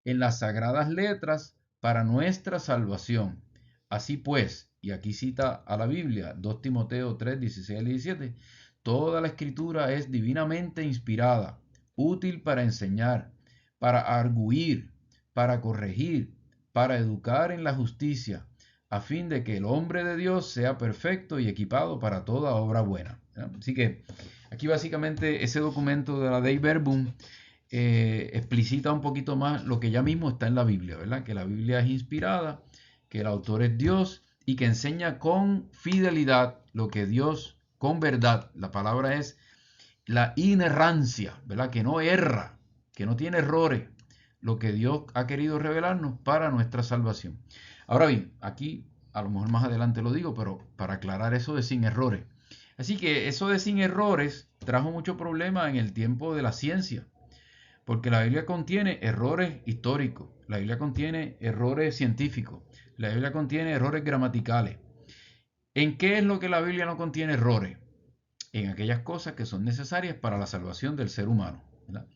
en las sagradas letras para nuestra salvación. Así pues, y aquí cita a la Biblia, 2 Timoteo 3, 16 al 17, toda la Escritura es divinamente inspirada, útil para enseñar, para arguir, para corregir, para educar en la justicia, a fin de que el hombre de Dios sea perfecto y equipado para toda obra buena. Así que aquí básicamente ese documento de la Dei Verbum explicita un poquito más lo que ya mismo está en la Biblia, ¿verdad? Que la Biblia es inspirada, que el autor es Dios y que enseña con fidelidad lo que Dios, con verdad, la palabra es la inerrancia, ¿verdad? Que no erra, que no tiene errores, lo que Dios ha querido revelarnos para nuestra salvación. Ahora bien, aquí a lo mejor más adelante lo digo, pero para aclarar eso de sin errores. Así que eso de sin errores trajo mucho problema en el tiempo de la ciencia, porque la Biblia contiene errores históricos, la Biblia contiene errores científicos, la Biblia contiene errores gramaticales. ¿En qué es lo que la Biblia no contiene errores? En aquellas cosas que son necesarias para la salvación del ser humano, ¿verdad?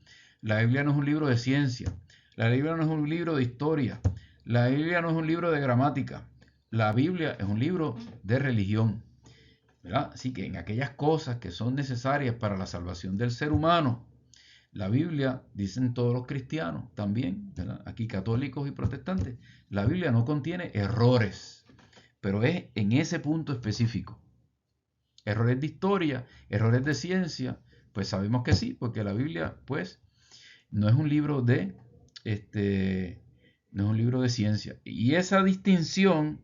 La Biblia no es un libro de ciencia. La Biblia no es un libro de historia. La Biblia no es un libro de gramática. La Biblia es un libro de religión, ¿verdad? Así que en aquellas cosas que son necesarias para la salvación del ser humano, la Biblia, dicen todos los cristianos también, ¿verdad? Aquí católicos y protestantes, la Biblia no contiene errores, pero es en ese punto específico. Errores de historia, errores de ciencia, pues sabemos que sí, porque la Biblia, pues, no es un libro de, no es un libro de ciencia. Y esa distinción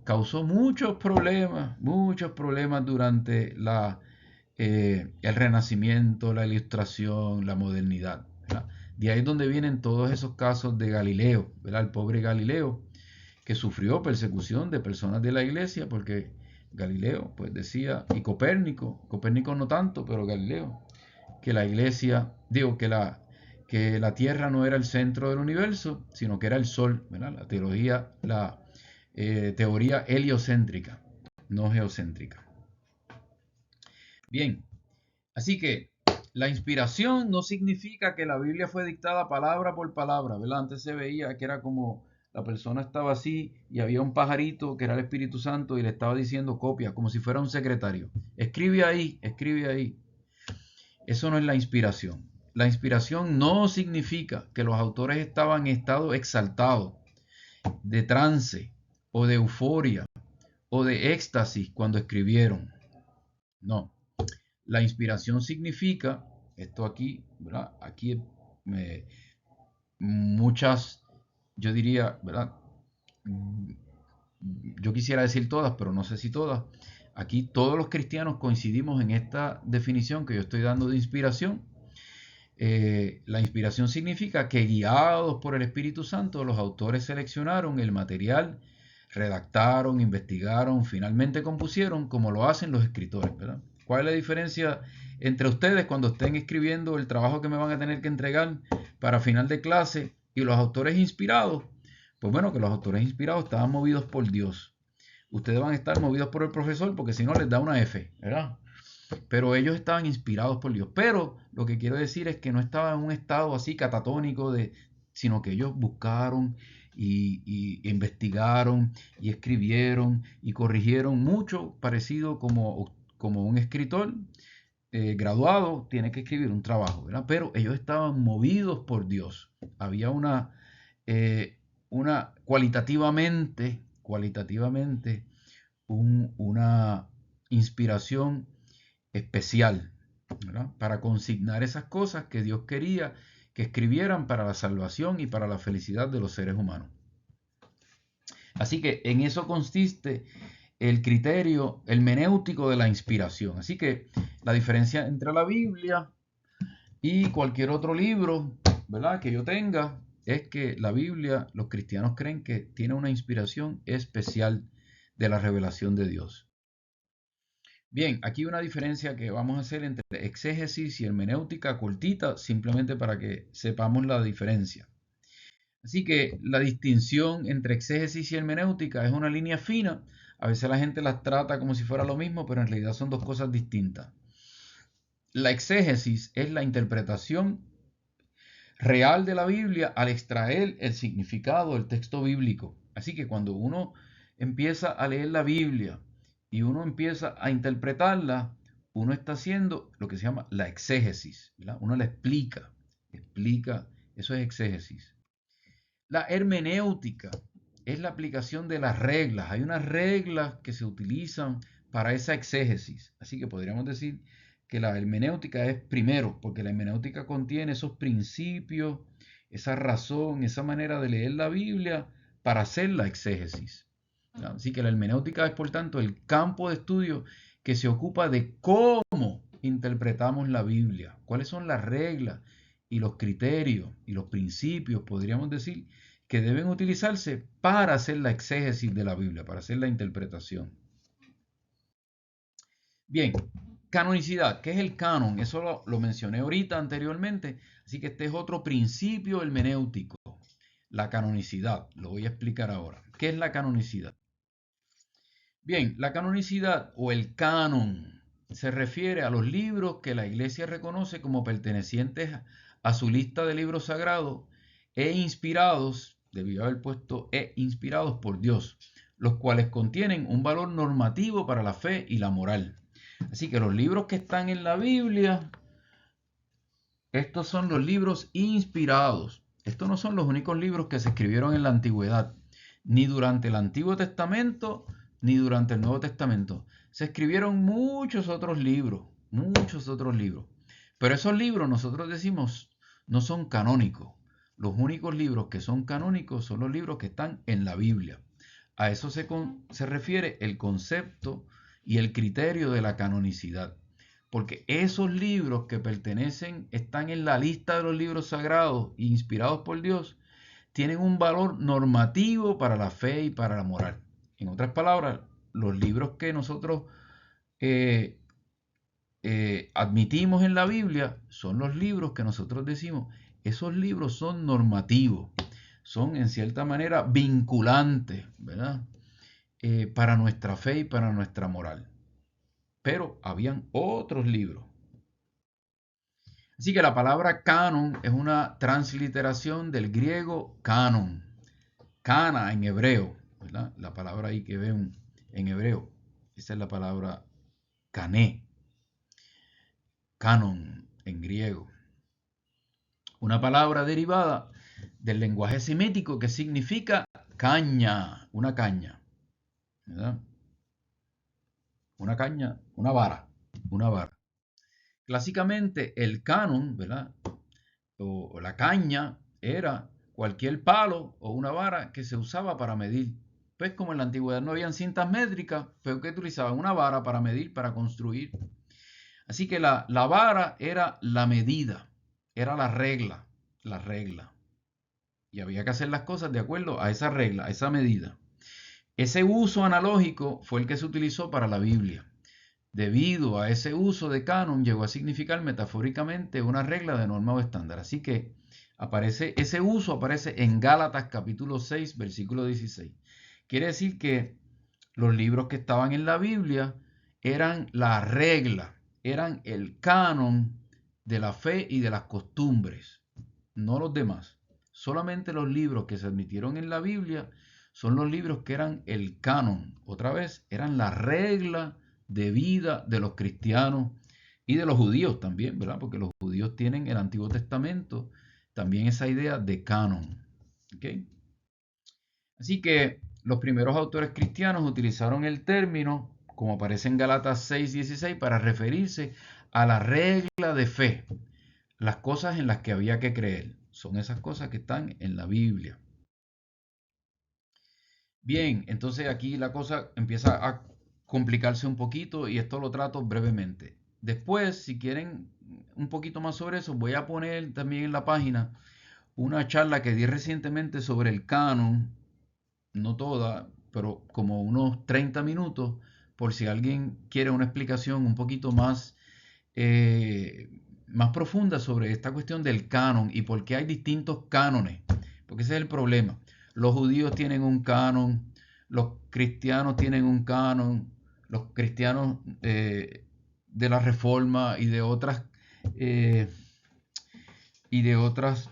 causó muchos problemas durante el Renacimiento, la Ilustración, la modernidad, ¿verdad? De ahí es donde vienen todos esos casos de Galileo, ¿verdad? El pobre Galileo, que sufrió persecución de personas de la iglesia, porque Galileo, pues decía, y Copérnico no tanto, pero Galileo, que la iglesia, digo, que la Tierra no era el centro del universo, sino que era el Sol, ¿verdad? La teoría heliocéntrica, no geocéntrica. Bien, así que la inspiración no significa que la Biblia fue dictada palabra por palabra, ¿verdad? Antes se veía que era como la persona estaba así y había un pajarito que era el Espíritu Santo y le estaba diciendo copia, como si fuera un secretario. Escribe ahí, escribe ahí. Eso no es la inspiración. La inspiración no significa que los autores estaban en estado exaltado, de trance o de euforia o de éxtasis cuando escribieron. No. La inspiración significa, esto aquí, ¿verdad? Aquí muchas, yo diría, ¿verdad? Yo quisiera decir todas, pero no sé si todas. Aquí todos los cristianos coincidimos en esta definición que yo estoy dando de inspiración. La inspiración significa que guiados por el Espíritu Santo, los autores seleccionaron el material, redactaron, investigaron, finalmente compusieron, como lo hacen los escritores, ¿verdad? ¿Cuál es la diferencia entre ustedes cuando estén escribiendo el trabajo que me van a tener que entregar para final de clase y los autores inspirados? Pues bueno, que los autores inspirados estaban movidos por Dios. Ustedes van a estar movidos por el profesor porque si no les da una F, ¿verdad? Pero ellos estaban inspirados por Dios. Pero lo que quiero decir es que no estaban en un estado así catatónico, sino que ellos buscaron y investigaron y escribieron y corrigieron mucho parecido como un escritor graduado tiene que escribir un trabajo, ¿verdad? Pero ellos estaban movidos por Dios. Había una cualitativamente una inspiración especial, ¿verdad? Para consignar esas cosas que Dios quería que escribieran para la salvación y para la felicidad de los seres humanos. Así que en eso consiste el criterio hermenéutico de la inspiración. Así que la diferencia entre la Biblia y cualquier otro libro, ¿verdad?, que yo tenga, es que la Biblia, los cristianos creen que tiene una inspiración especial de la revelación de Dios. Bien, aquí una diferencia que vamos a hacer entre exégesis y hermenéutica cortita, simplemente para que sepamos la diferencia. Así que la distinción entre exégesis y hermenéutica es una línea fina. A veces la gente las trata como si fuera lo mismo, pero en realidad son dos cosas distintas. La exégesis es la interpretación real de la Biblia al extraer el significado del texto bíblico. Así que cuando uno empieza a leer la Biblia y uno empieza a interpretarla, uno está haciendo lo que se llama la exégesis, ¿verdad? Uno la explica, eso es exégesis. La hermenéutica es la aplicación de las reglas. Hay unas reglas que se utilizan para esa exégesis. Así que podríamos decir que la hermenéutica es primero, porque la hermenéutica contiene esos principios, esa razón, esa manera de leer la Biblia para hacer la exégesis. Así que la hermenéutica es, por tanto, el campo de estudio que se ocupa de cómo interpretamos la Biblia, cuáles son las reglas y los criterios y los principios, podríamos decir, que deben utilizarse para hacer la exégesis de la Biblia, para hacer la interpretación. Bien, canonicidad. ¿Qué es el canon? Eso lo mencioné ahorita anteriormente, así que este es otro principio hermenéutico, la canonicidad. Lo voy a explicar ahora. ¿Qué es la canonicidad? Bien, la canonicidad o el canon se refiere a los libros que la Iglesia reconoce como pertenecientes a su lista de libros sagrados e inspirados, debió haber puesto inspirados por Dios, los cuales contienen un valor normativo para la fe y la moral. Así que los libros que están en la Biblia, estos son los libros inspirados. Estos no son los únicos libros que se escribieron en la antigüedad, ni durante el Antiguo Testamento, ni durante el Nuevo Testamento. Se escribieron muchos otros libros. Pero esos libros nosotros decimos no son canónicos. Los únicos libros que son canónicos son los libros que están en la Biblia. A eso se refiere el concepto y el criterio de la canonicidad. Porque esos libros que están en la lista de los libros sagrados e inspirados por Dios, tienen un valor normativo para la fe y para la moral. En otras palabras, los libros que nosotros admitimos en la Biblia son los libros que nosotros decimos, esos libros son normativos, son en cierta manera vinculantes, ¿verdad? Para nuestra fe y para nuestra moral. Pero habían otros libros. Así que la palabra canon es una transliteración del griego canon, cana en hebreo, ¿verdad? La palabra ahí que ven en hebreo, esa es la palabra cané, canon en griego. Una palabra derivada del lenguaje semítico que significa caña, una caña, ¿verdad? Una caña, una vara. Clásicamente el canon, ¿verdad? O la caña era cualquier palo o una vara que se usaba para medir. Pues como en la antigüedad no habían cintas métricas, pues que utilizaban una vara para medir, para construir. Así que la vara era la medida, era la regla. Y había que hacer las cosas de acuerdo a esa regla, a esa medida. Ese uso analógico fue el que se utilizó para la Biblia. Debido a ese uso de canon, llegó a significar metafóricamente una regla de norma o estándar. Así que ese uso aparece en Gálatas capítulo 6, versículo 16. Quiere decir que los libros que estaban en la Biblia eran la regla, eran el canon de la fe y de las costumbres, no los demás. Solamente los libros que se admitieron en la Biblia son los libros que eran el canon. Otra vez, eran la regla de vida de los cristianos y de los judíos también, ¿verdad? Porque los judíos tienen el Antiguo Testamento también esa idea de canon. ¿Okay? Así que los primeros autores cristianos utilizaron el término, como aparece en Gálatas 6:16, para referirse a la regla de fe, las cosas en las que había que creer. Son esas cosas que están en la Biblia. Bien, entonces aquí la cosa empieza a complicarse un poquito y esto lo trato brevemente. Después, si quieren un poquito más sobre eso, voy a poner también en la página una charla que di recientemente sobre el canon, no toda, pero como unos 30 minutos, por si alguien quiere una explicación un poquito más profunda sobre esta cuestión del canon y por qué hay distintos cánones, porque ese es el problema. Los judíos tienen un canon, los cristianos tienen un canon, los cristianos de la Reforma y de otras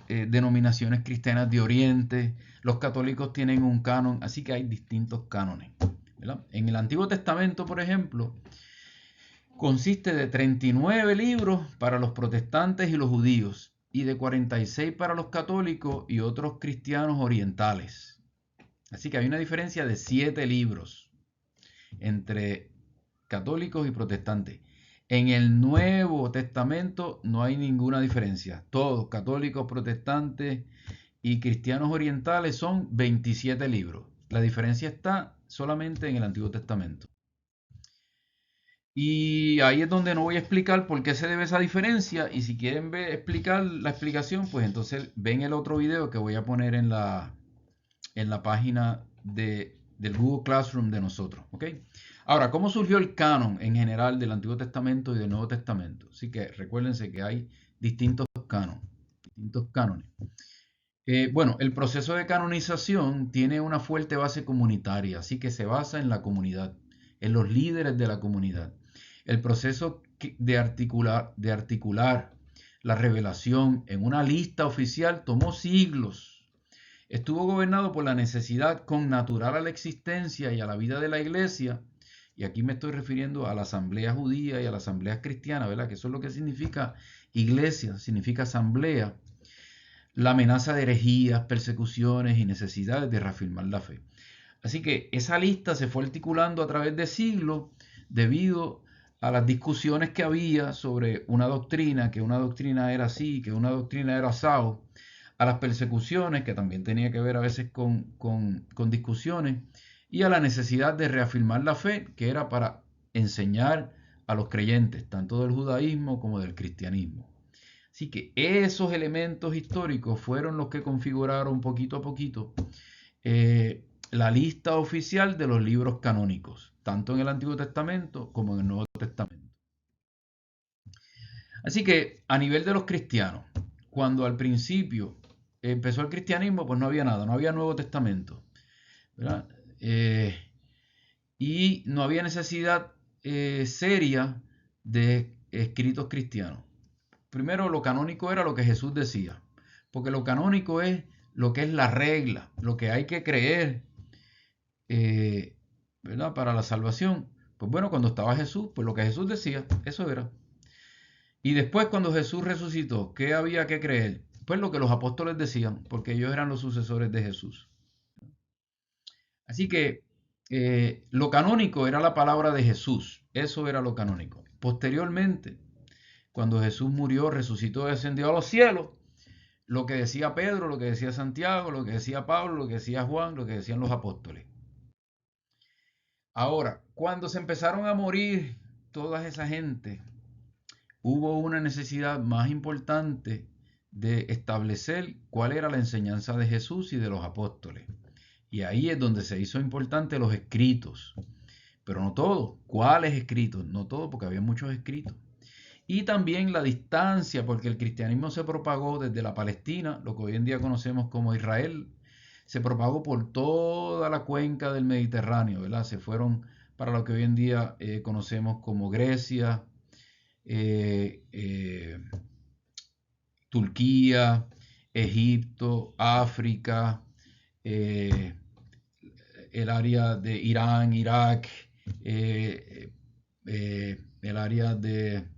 denominaciones cristianas de Oriente, los católicos tienen un canon, así que hay distintos cánones, ¿verdad? En el Antiguo Testamento, por ejemplo, consiste de 39 libros para los protestantes y los judíos y de 46 para los católicos y otros cristianos orientales. Así que hay una diferencia de 7 libros entre católicos y protestantes. En el Nuevo Testamento no hay ninguna diferencia. Todos, católicos, protestantes y cristianos orientales, son 27 libros. La diferencia está solamente en el Antiguo Testamento. Y ahí es donde no voy a explicar por qué se debe esa diferencia. Y si quieren explicar la explicación, pues entonces ven el otro video que voy a poner en la página del Google Classroom de nosotros. ¿Ok? Ahora, ¿cómo surgió el canon en general del Antiguo Testamento y del Nuevo Testamento? Así que recuérdense que hay distintos cánones. Bueno, el proceso de canonización tiene una fuerte base comunitaria, así que se basa en la comunidad, en los líderes de la comunidad. El proceso de articular la revelación en una lista oficial tomó siglos. Estuvo gobernado por la necesidad connatural a la existencia y a la vida de la iglesia, y aquí me estoy refiriendo a la asamblea judía y a la asamblea cristiana, ¿verdad? Que eso es lo que significa iglesia, significa asamblea, la amenaza de herejías, persecuciones y necesidades de reafirmar la fe. Así que esa lista se fue articulando a través de siglos debido a las discusiones que había sobre una doctrina, que una doctrina era así, que una doctrina era asado, a las persecuciones, que también tenía que ver a veces con discusiones, y a la necesidad de reafirmar la fe, que era para enseñar a los creyentes, tanto del judaísmo como del cristianismo. Así que esos elementos históricos fueron los que configuraron poquito a poquito la lista oficial de los libros canónicos, tanto en el Antiguo Testamento como en el Nuevo Testamento. Así que a nivel de los cristianos, cuando al principio empezó el cristianismo, pues no había nada, no había Nuevo Testamento, ¿verdad? Y no había necesidad seria de escritos cristianos. Primero, lo canónico era lo que Jesús decía, porque lo canónico es lo que es la regla, lo que hay que creer, ¿verdad? Para la salvación. Pues bueno, cuando estaba Jesús, pues lo que Jesús decía, eso era. Y después cuando Jesús resucitó, ¿qué había que creer? Pues lo que los apóstoles decían, porque ellos eran los sucesores de Jesús. Así que lo canónico era la palabra de Jesús, eso era lo canónico. Posteriormente, cuando Jesús murió, resucitó y ascendió a los cielos, lo que decía Pedro, lo que decía Santiago, lo que decía Pablo, lo que decía Juan, lo que decían los apóstoles. Ahora, cuando se empezaron a morir toda esa gente, hubo una necesidad más importante de establecer cuál era la enseñanza de Jesús y de los apóstoles. Y ahí es donde se hizo importante los escritos. Pero no todos. ¿Cuáles escritos? No todos, porque había muchos escritos. Y también la distancia, porque el cristianismo se propagó desde la Palestina, lo que hoy en día conocemos como Israel, se propagó por toda la cuenca del Mediterráneo, ¿verdad? Se fueron para lo que hoy en día conocemos como Grecia, Turquía, Egipto, África, el área de Irán, Irak, el área de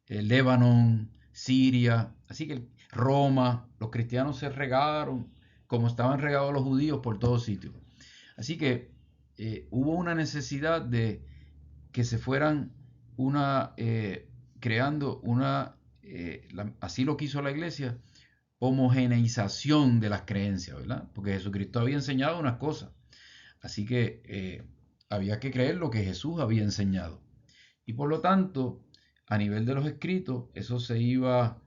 Líbano, Siria, así que Roma, los cristianos se regaron como estaban regados los judíos por todos sitios. Así que hubo una necesidad de que se fueran creando una, así lo quiso la iglesia, homogeneización de las creencias, ¿verdad? Porque Jesucristo había enseñado unas cosas, así que había que creer lo que Jesús había enseñado. Y por lo tanto, a nivel de los escritos, eso se iba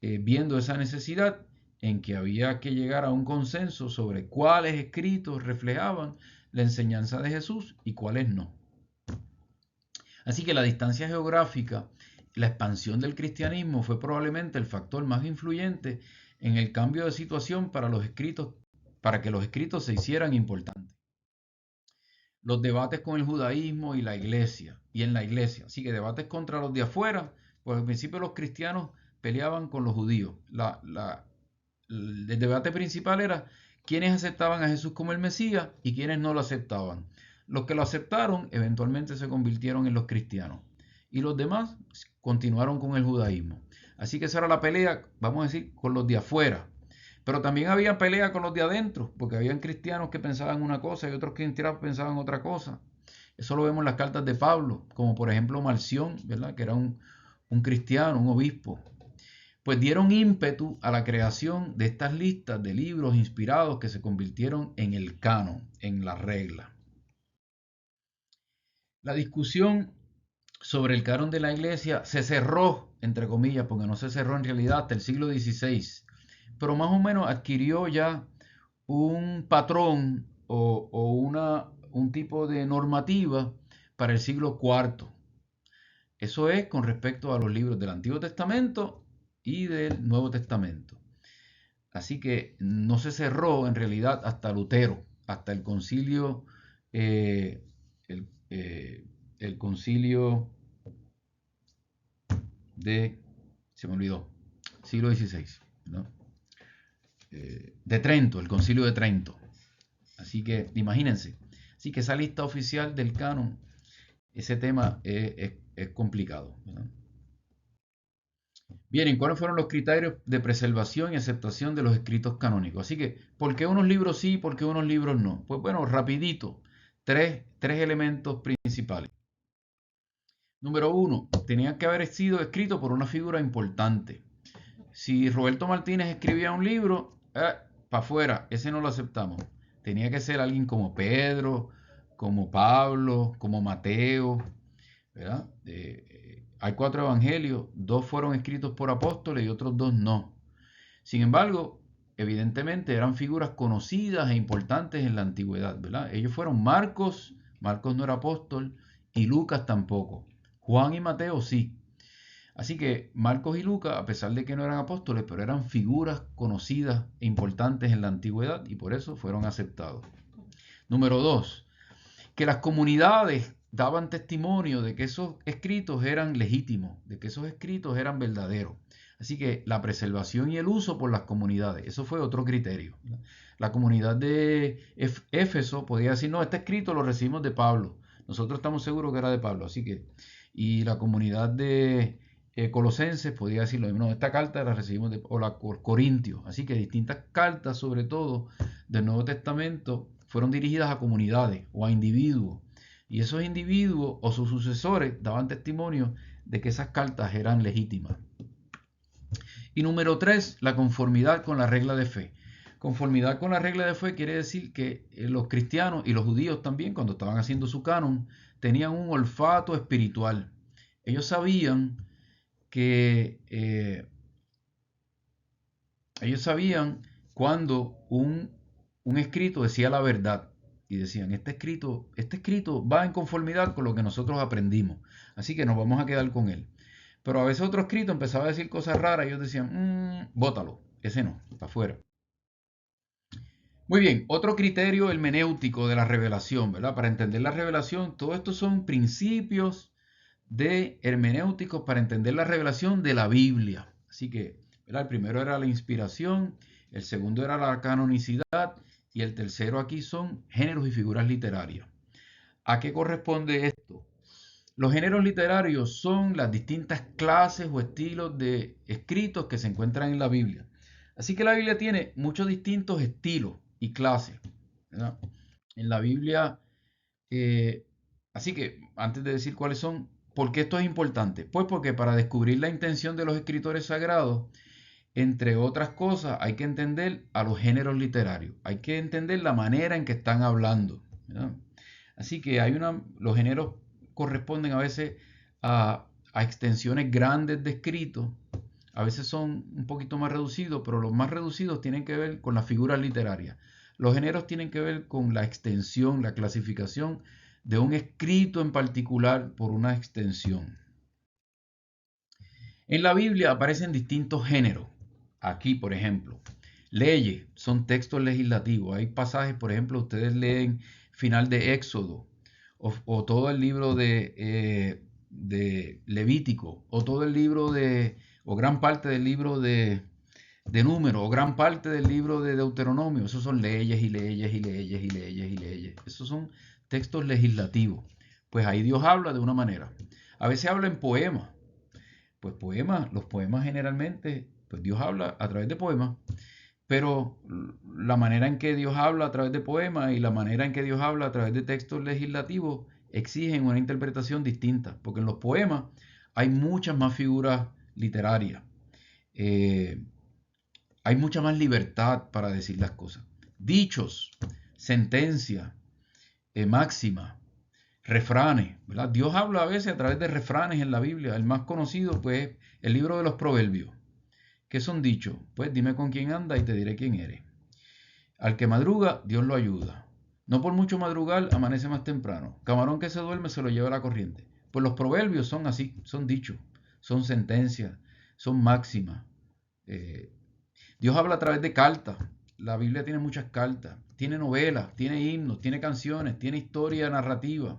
viendo esa necesidad en que había que llegar a un consenso sobre cuáles escritos reflejaban la enseñanza de Jesús y cuáles no. Así que la distancia geográfica, la expansión del cristianismo fue probablemente el factor más influyente en el cambio de situación para los escritos, para que los escritos se hicieran importantes. Los debates con el judaísmo y la iglesia, y en la iglesia, así que debates contra los de afuera, pues al principio los cristianos peleaban con los judíos. El debate principal era quiénes aceptaban a Jesús como el Mesías y quiénes no lo aceptaban. Los que lo aceptaron eventualmente se convirtieron en los cristianos y los demás continuaron con el judaísmo. Así que esa era la pelea, vamos a decir, con los de afuera. Pero también había pelea con los de adentro, porque habían cristianos que pensaban una cosa y otros cristianos pensaban otra cosa. Eso lo vemos en las cartas de Pablo, como por ejemplo Marción, ¿verdad? Que era un cristiano, un obispo. Pues dieron ímpetu a la creación de estas listas de libros inspirados que se convirtieron en el canon, en la regla. La discusión sobre el canon de la iglesia se cerró, entre comillas, porque no se cerró en realidad hasta el siglo XVI, pero más o menos adquirió ya un patrón un tipo de normativa para el siglo IV. Eso es con respecto a los libros del Antiguo Testamento y del Nuevo Testamento. Así que no se cerró en realidad hasta Lutero, hasta el concilio, eh, el, eh, el concilio se me olvidó, siglo XVI, ¿no? De Trento, el Concilio de Trento. Así que imagínense. Así que esa lista oficial del canon, ese tema es complicado, ¿no? Bien, ¿cuáles fueron los criterios de preservación y aceptación de los escritos canónicos? Así que, ¿por qué unos libros sí y por qué unos libros no? Pues bueno, rapidito, tres elementos principales. Número uno, tenían que haber sido escritos por una figura importante. Si Roberto Martínez escribía un libro, para afuera, ese no lo aceptamos. Tenía que ser alguien como Pedro, como Pablo, como Mateo, ¿verdad? Hay 4 evangelios, 2 fueron escritos por apóstoles y otros 2 no. Sin embargo, evidentemente eran figuras conocidas e importantes en la antigüedad, ¿verdad? Ellos fueron Marcos no era apóstol, y Lucas tampoco. Juan y Mateo sí. Así que Marcos y Lucas, a pesar de que no eran apóstoles, pero eran figuras conocidas e importantes en la antigüedad y por eso fueron aceptados. Número 2, que las comunidades daban testimonio de que esos escritos eran legítimos, de que esos escritos eran verdaderos. Así que la preservación y el uso por las comunidades, eso fue otro criterio. La comunidad de Éfeso podía decir, no, este escrito lo recibimos de Pablo. Nosotros estamos seguros que era de Pablo, así que... Y la comunidad de Colosenses podía decir lo mismo, no, esta carta la recibimos de, o la Corintios. Así que distintas cartas, sobre todo del Nuevo Testamento, fueron dirigidas a comunidades o a individuos. Y esos individuos o sus sucesores daban testimonio de que esas cartas eran legítimas. Y número 3, la conformidad con la regla de fe. Conformidad con la regla de fe quiere decir que los cristianos y los judíos también, cuando estaban haciendo su canon, tenían un olfato espiritual. Ellos sabían que cuando un escrito decía la verdad y decían, este escrito va en conformidad con lo que nosotros aprendimos, así que nos vamos a quedar con él. Pero a veces otro escrito empezaba a decir cosas raras y ellos decían, bótalo, ese no, está fuera. Muy bien, otro criterio hermenéutico de la revelación, ¿verdad? Para entender la revelación, todo esto son principios de hermenéuticos para entender la revelación de la Biblia. Así que, ¿verdad? El primero era la inspiración, el segundo era la canonicidad y el tercero aquí son géneros y figuras literarias. ¿A qué corresponde esto? Los géneros literarios son las distintas clases o estilos de escritos que se encuentran en la Biblia. Así que la Biblia tiene muchos distintos estilos y clases, ¿verdad? En la Biblia, así que antes de decir cuáles son, ¿por qué esto es importante? Pues porque para descubrir la intención de los escritores sagrados, entre otras cosas, hay que entender a los géneros literarios, hay que entender la manera en que están hablando, ¿verdad? Así que los géneros corresponden a veces a extensiones grandes de escritos, a veces son un poquito más reducidos, pero los más reducidos tienen que ver con las figuras literarias. Los géneros tienen que ver con la extensión, la clasificación de un escrito en particular por una extensión. En la Biblia aparecen distintos géneros. Aquí, por ejemplo, leyes son textos legislativos. Hay pasajes, por ejemplo, ustedes leen final de Éxodo o todo el libro de Levítico o todo el libro o gran parte del libro de Números o gran parte del libro de Deuteronomio. Esos son leyes y leyes y leyes y leyes y leyes. Esos son textos legislativos. Pues ahí Dios habla de una manera. A veces habla en poemas. Pues los poemas generalmente, pues Dios habla a través de poemas, pero la manera en que Dios habla a través de poemas y la manera en que Dios habla a través de textos legislativos exigen una interpretación distinta, porque en los poemas hay muchas más figuras literarias, hay mucha más libertad para decir las cosas. Dichos, sentencias, máximas, refranes, ¿verdad? Dios habla a veces a través de refranes en la Biblia. El más conocido, pues, el libro de los Proverbios. ¿Qué son dichos? Pues dime con quién anda y te diré quién eres. Al que madruga, Dios lo ayuda. No por mucho madrugar, amanece más temprano. Camarón que se duerme se lo lleva la corriente. Pues los proverbios son así, son dichos, son sentencias, son máximas. Dios habla a través de cartas. La Biblia tiene muchas cartas. Tiene novelas, tiene himnos, tiene canciones, tiene historia narrativa.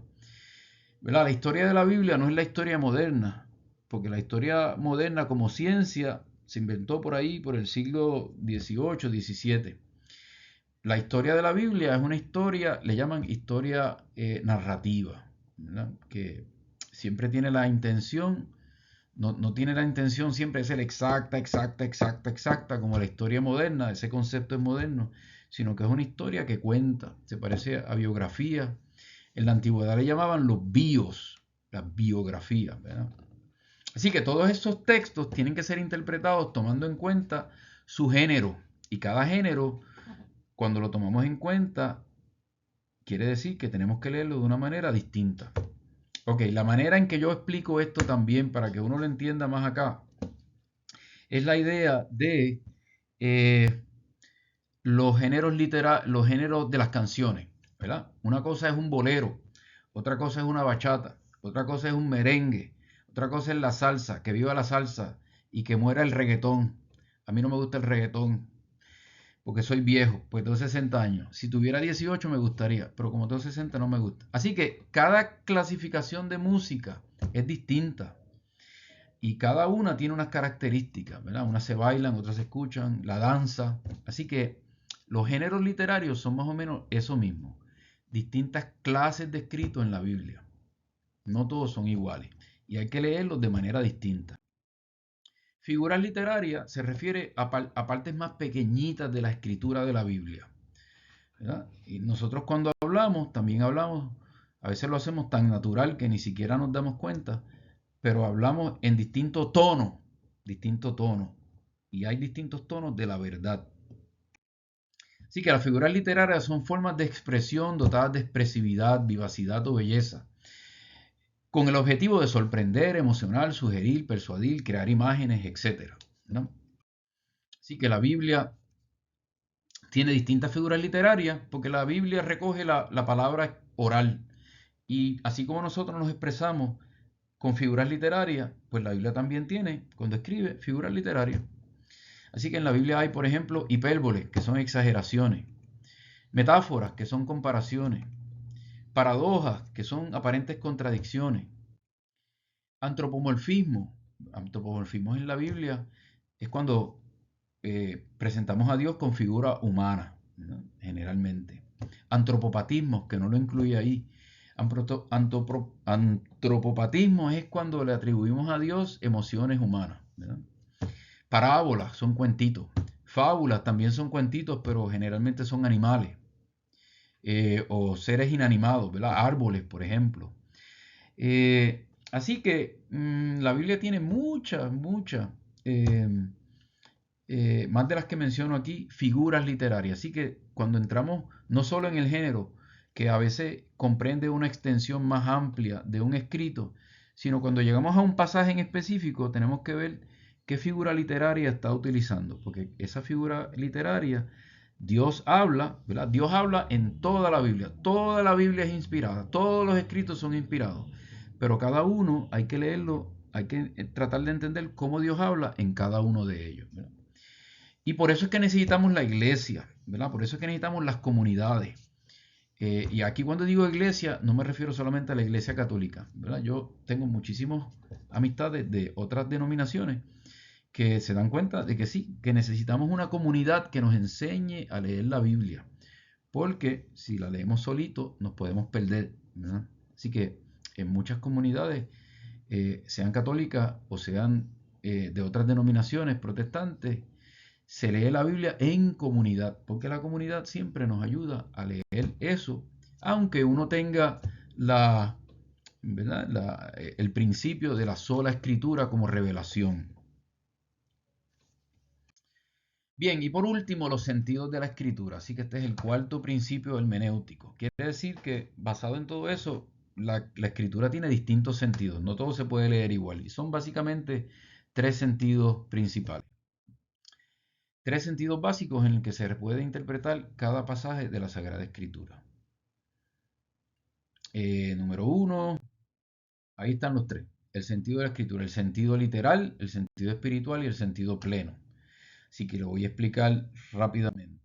¿Verdad? La historia de la Biblia no es la historia moderna, porque la historia moderna como ciencia Se inventó por ahí, por el siglo XVIII, XVII. La historia de la Biblia es una historia, le llaman historia narrativa, ¿verdad? Que siempre tiene la intención, no tiene la intención siempre de ser exacta, como la historia moderna, ese concepto es moderno, sino que es una historia que cuenta, se parece a biografía. En la antigüedad le llamaban los bios, las biografías, ¿verdad? Así que todos esos textos tienen que ser interpretados tomando en cuenta su género, y cada género, cuando lo tomamos en cuenta, quiere decir que tenemos que leerlo de una manera distinta. Ok, la manera en que yo explico esto también, para que uno lo entienda más acá, es la idea de eh, los géneros de las canciones, ¿verdad? Una cosa es un bolero, otra cosa es una bachata, otra cosa es un merengue, otra cosa es la salsa, que viva la salsa y que muera el reggaetón. A mí no me gusta el reggaetón porque soy viejo, pues tengo 60 años. Si tuviera 18 me gustaría, pero como tengo 60 no me gusta. Así que cada clasificación de música es distinta y cada una tiene unas características, ¿verdad? Unas se bailan, otras se escuchan, la danza. Así que los géneros literarios son más o menos eso mismo, distintas clases de escritos en la Biblia. No todos son iguales y hay que leerlos de manera distinta. Figuras literarias se refiere a partes más pequeñitas de la escritura de la Biblia, ¿verdad? Y nosotros cuando hablamos, también hablamos, a veces lo hacemos tan natural que ni siquiera nos damos cuenta, pero hablamos en distinto tono, y hay distintos tonos de la verdad. Así que las figuras literarias son formas de expresión dotadas de expresividad, vivacidad o belleza, con el objetivo de sorprender, emocionar, sugerir, persuadir, crear imágenes, etc., ¿no? Así que la Biblia tiene distintas figuras literarias porque la Biblia recoge la palabra oral. Y así como nosotros nos expresamos con figuras literarias, pues la Biblia también tiene, cuando escribe, figuras literarias. Así que en la Biblia hay, por ejemplo, hipérboles, que son exageraciones, metáforas, que son comparaciones, paradojas, que son aparentes contradicciones, antropomorfismo. Antropomorfismo en la Biblia es cuando presentamos a Dios con figura humana, ¿no? Generalmente. Antropopatismo, que no lo incluye ahí. Antropopatismo es cuando le atribuimos a Dios emociones humanas, ¿verdad? Parábolas son cuentitos. Fábulas también son cuentitos, pero generalmente son animales. O seres inanimados, ¿verdad? Árboles, por ejemplo. Así que la Biblia tiene muchas, más de las que menciono aquí, figuras literarias. Así que cuando entramos no solo en el género, que a veces comprende una extensión más amplia de un escrito, sino cuando llegamos a un pasaje en específico, tenemos que ver qué figura literaria está utilizando, porque esa figura literaria, Dios habla, ¿verdad? Dios habla en toda la Biblia es inspirada, todos los escritos son inspirados, pero cada uno hay que leerlo, hay que tratar de entender cómo Dios habla en cada uno de ellos, ¿verdad? Y por eso es que necesitamos la iglesia, ¿verdad? Por eso es que necesitamos las comunidades. Y aquí cuando digo iglesia, no me refiero solamente a la iglesia católica, ¿verdad? Yo tengo muchísimas amistades de otras denominaciones que se dan cuenta de que sí, que necesitamos una comunidad que nos enseñe a leer la Biblia. Porque si la leemos solito, nos podemos perder, ¿verdad? Así que en muchas comunidades, sean católicas o sean de otras denominaciones protestantes, se lee la Biblia en comunidad, porque la comunidad siempre nos ayuda a leer eso, aunque uno tenga ¿verdad? El principio de la sola escritura como revelación. Bien, y por último, los sentidos de la escritura. Así que este es el cuarto principio hermenéutico. Quiere decir que, basado en todo eso, la escritura tiene distintos sentidos. No todo se puede leer igual. Y son básicamente tres sentidos principales. Tres sentidos básicos en los que se puede interpretar cada pasaje de la Sagrada Escritura. Número uno, ahí están los tres. El sentido de la Escritura, el sentido literal, el sentido espiritual y el sentido pleno. Así que lo voy a explicar rápidamente.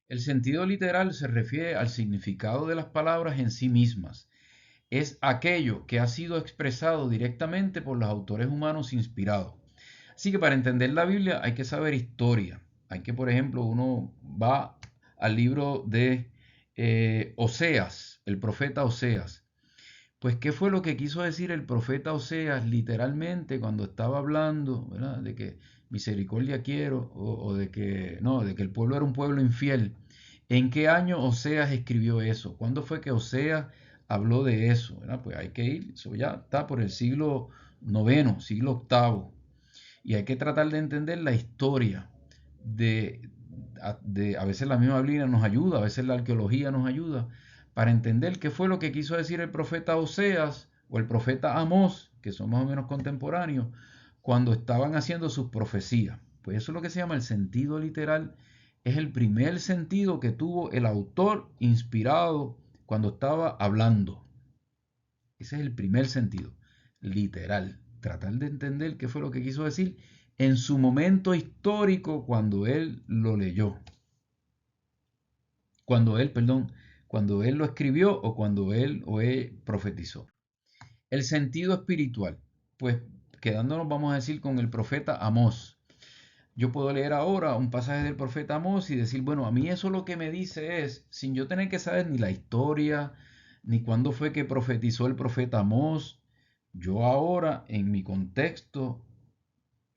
El sentido literal se refiere al significado de las palabras en sí mismas. Es aquello que ha sido expresado directamente por los autores humanos inspirados. Así que para entender la Biblia hay que saber historia. Hay que, por ejemplo, uno va al libro de Oseas, el profeta Oseas. Pues, ¿qué fue lo que quiso decir el profeta Oseas literalmente cuando estaba hablando, ¿verdad?, de que misericordia quiero o de que no, de que el pueblo era un pueblo infiel? ¿En qué año Oseas escribió eso? ¿Cuándo fue que Oseas habló de eso? ¿Verdad? Pues hay que ir, eso ya está por el siglo noveno, siglo octavo. Y hay que tratar de entender la historia a veces la misma Biblia nos ayuda, a veces la arqueología nos ayuda para entender qué fue lo que quiso decir el profeta Oseas o el profeta Amós, que son más o menos contemporáneos, cuando estaban haciendo sus profecías. Pues eso es lo que se llama el sentido literal. Es el primer sentido que tuvo el autor inspirado cuando estaba hablando. Ese es el primer sentido, literal. Tratar de entender qué fue lo que quiso decir en su momento histórico cuando él lo leyó. Cuando él lo escribió o cuando él profetizó. El sentido espiritual, pues quedándonos, vamos a decir, con el profeta Amós. Yo puedo leer ahora un pasaje del profeta Amós y decir, bueno, a mí eso lo que me dice es, sin yo tener que saber ni la historia, ni cuándo fue que profetizó el profeta Amós, yo ahora, en mi contexto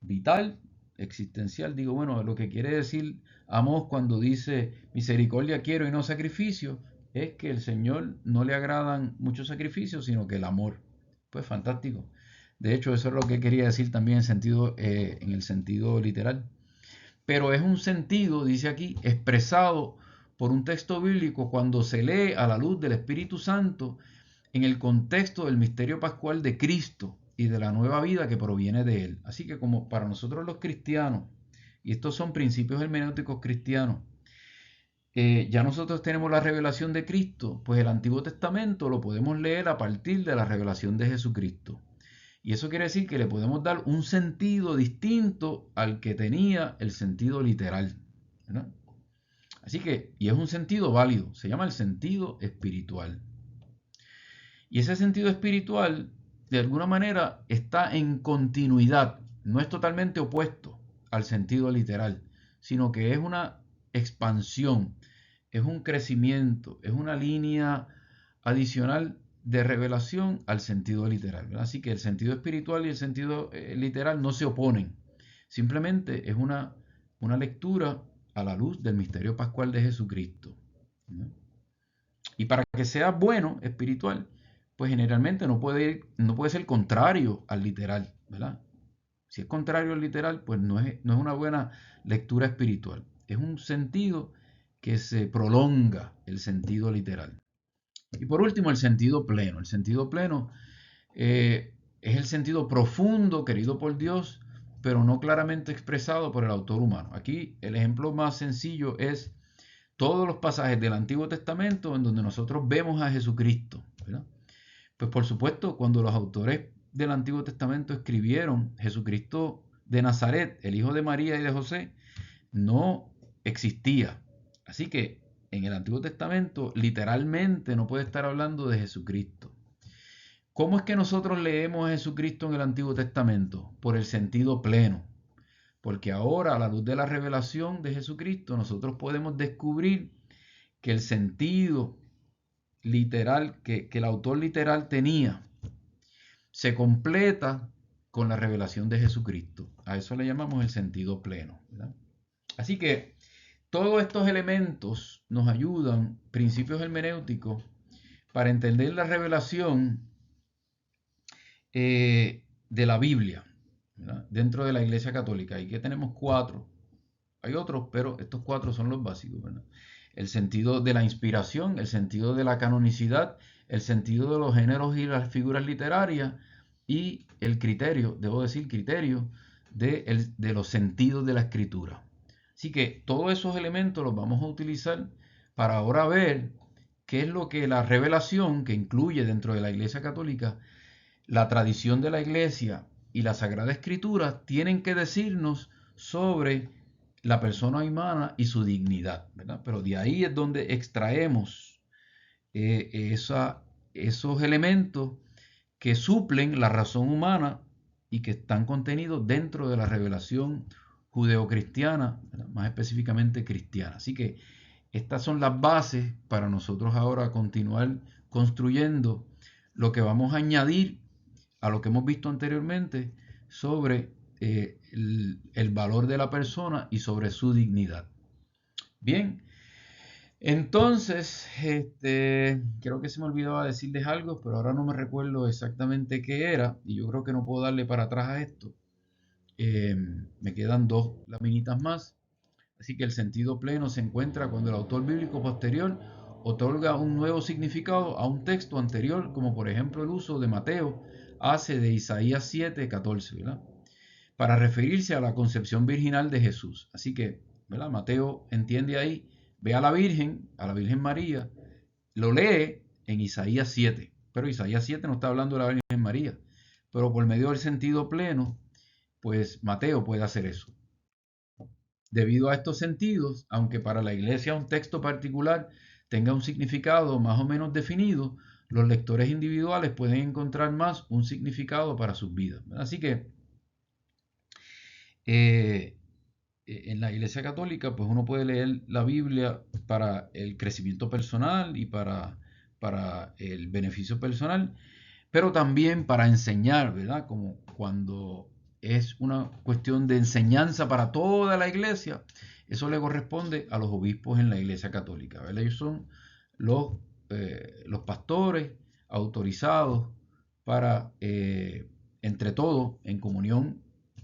vital, existencial, digo, bueno, lo que quiere decir Amós cuando dice misericordia quiero y no sacrificio, es que el Señor no le agradan muchos sacrificios, sino que el amor. Pues fantástico. De hecho, eso es lo que quería decir también en el sentido literal. Pero es un sentido, dice aquí, expresado por un texto bíblico cuando se lee a la luz del Espíritu Santo en el contexto del misterio pascual de Cristo y de la nueva vida que proviene de él. Así que como para nosotros los cristianos, y estos son principios hermenéuticos cristianos, ya nosotros tenemos la revelación de Cristo, pues el Antiguo Testamento lo podemos leer a partir de la revelación de Jesucristo. Y eso quiere decir que le podemos dar un sentido distinto al que tenía el sentido literal, ¿verdad? Así que, y es un sentido válido, se llama el sentido espiritual. Y ese sentido espiritual, de alguna manera, está en continuidad, no es totalmente opuesto al sentido literal, sino que es una expansión, es un crecimiento, es una línea adicional de revelación al sentido literal, ¿verdad? Así que el sentido espiritual y el sentido literal no se oponen, simplemente es una lectura a la luz del misterio pascual de Jesucristo, ¿no? Y para que sea bueno, espiritual, pues generalmente no puede ser contrario al literal, ¿verdad? Si es contrario al literal, pues no es una buena lectura espiritual. Es un sentido que se prolonga el sentido literal. Y por último, el sentido pleno. El sentido pleno es el sentido profundo querido por Dios, pero no claramente expresado por el autor humano. Aquí el ejemplo más sencillo es todos los pasajes del Antiguo Testamento en donde nosotros vemos a Jesucristo, ¿verdad? Pues por supuesto, cuando los autores del Antiguo Testamento escribieron Jesucristo de Nazaret, el hijo de María y de José, no existía. Así que en el Antiguo Testamento literalmente no puede estar hablando de Jesucristo. ¿Cómo es que nosotros leemos a Jesucristo en el Antiguo Testamento? Por el sentido pleno. Porque ahora, a la luz de la revelación de Jesucristo, nosotros podemos descubrir que el sentido literal, que el autor literal tenía, se completa con la revelación de Jesucristo. A eso le llamamos el sentido pleno, ¿verdad? Así que todos estos elementos nos ayudan, principios hermenéuticos, para entender la revelación de la Biblia, ¿verdad? Dentro de la Iglesia Católica. Y que tenemos 4. Hay otros, pero estos 4 son los básicos, ¿verdad? El sentido de la inspiración, el sentido de la canonicidad, el sentido de los géneros y las figuras literarias y el criterio, debo decir criterio, de los sentidos de la escritura. Así que todos esos elementos los vamos a utilizar para ahora ver qué es lo que la revelación, que incluye dentro de la Iglesia Católica, la tradición de la Iglesia y la Sagrada Escritura, tienen que decirnos sobre la persona humana y su dignidad, ¿verdad? Pero de ahí es donde extraemos esos elementos que suplen la razón humana y que están contenidos dentro de la revelación judeocristiana, más específicamente cristiana. Así que estas son las bases para nosotros ahora continuar construyendo lo que vamos a añadir a lo que hemos visto anteriormente sobre el valor de la persona y sobre su dignidad. Bien, entonces, creo que se me olvidaba decirles algo, pero ahora no me recuerdo exactamente qué era y yo creo que no puedo darle para atrás a esto. Me quedan 2 laminitas más. Así que el sentido pleno se encuentra cuando el autor bíblico posterior otorga un nuevo significado a un texto anterior, como por ejemplo el uso de Mateo hace de Isaías 7:14, ¿verdad? Para referirse a la concepción virginal de Jesús. Así que, ¿verdad? Mateo entiende ahí, ve a la Virgen María, lo lee en Isaías 7, pero Isaías 7 no está hablando de la Virgen María, pero por medio del sentido pleno, pues Mateo puede hacer eso. Debido a estos sentidos, aunque para la iglesia un texto particular tenga un significado más o menos definido, los lectores individuales pueden encontrar más un significado para sus vidas. Así que en la iglesia católica, pues uno puede leer la Biblia para el crecimiento personal y para el beneficio personal, pero también para enseñar, ¿verdad? Como cuando es una cuestión de enseñanza para toda la iglesia, eso le corresponde a los obispos en la iglesia católica, ¿verdad? Ellos son los pastores autorizados para, entre todos, en comunión,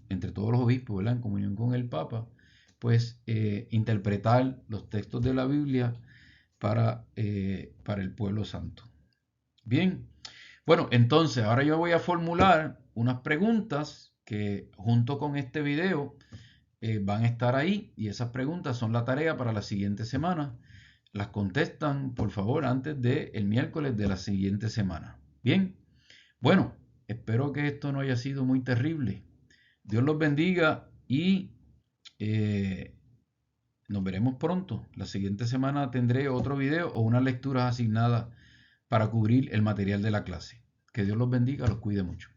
entre todos los obispos, ¿verdad? En comunión con el Papa, pues interpretar los textos de la Biblia para el pueblo santo. Bien, bueno, entonces ahora yo voy a formular unas preguntas que junto con este video van a estar ahí, y esas preguntas son la tarea para la siguiente semana. Las contestan, por favor, antes del miércoles de la siguiente semana. Bien, bueno, espero que esto no haya sido muy terrible. Dios los bendiga y nos veremos pronto. La siguiente semana tendré otro video o unas lecturas asignadas para cubrir el material de la clase. Que Dios los bendiga, los cuide mucho.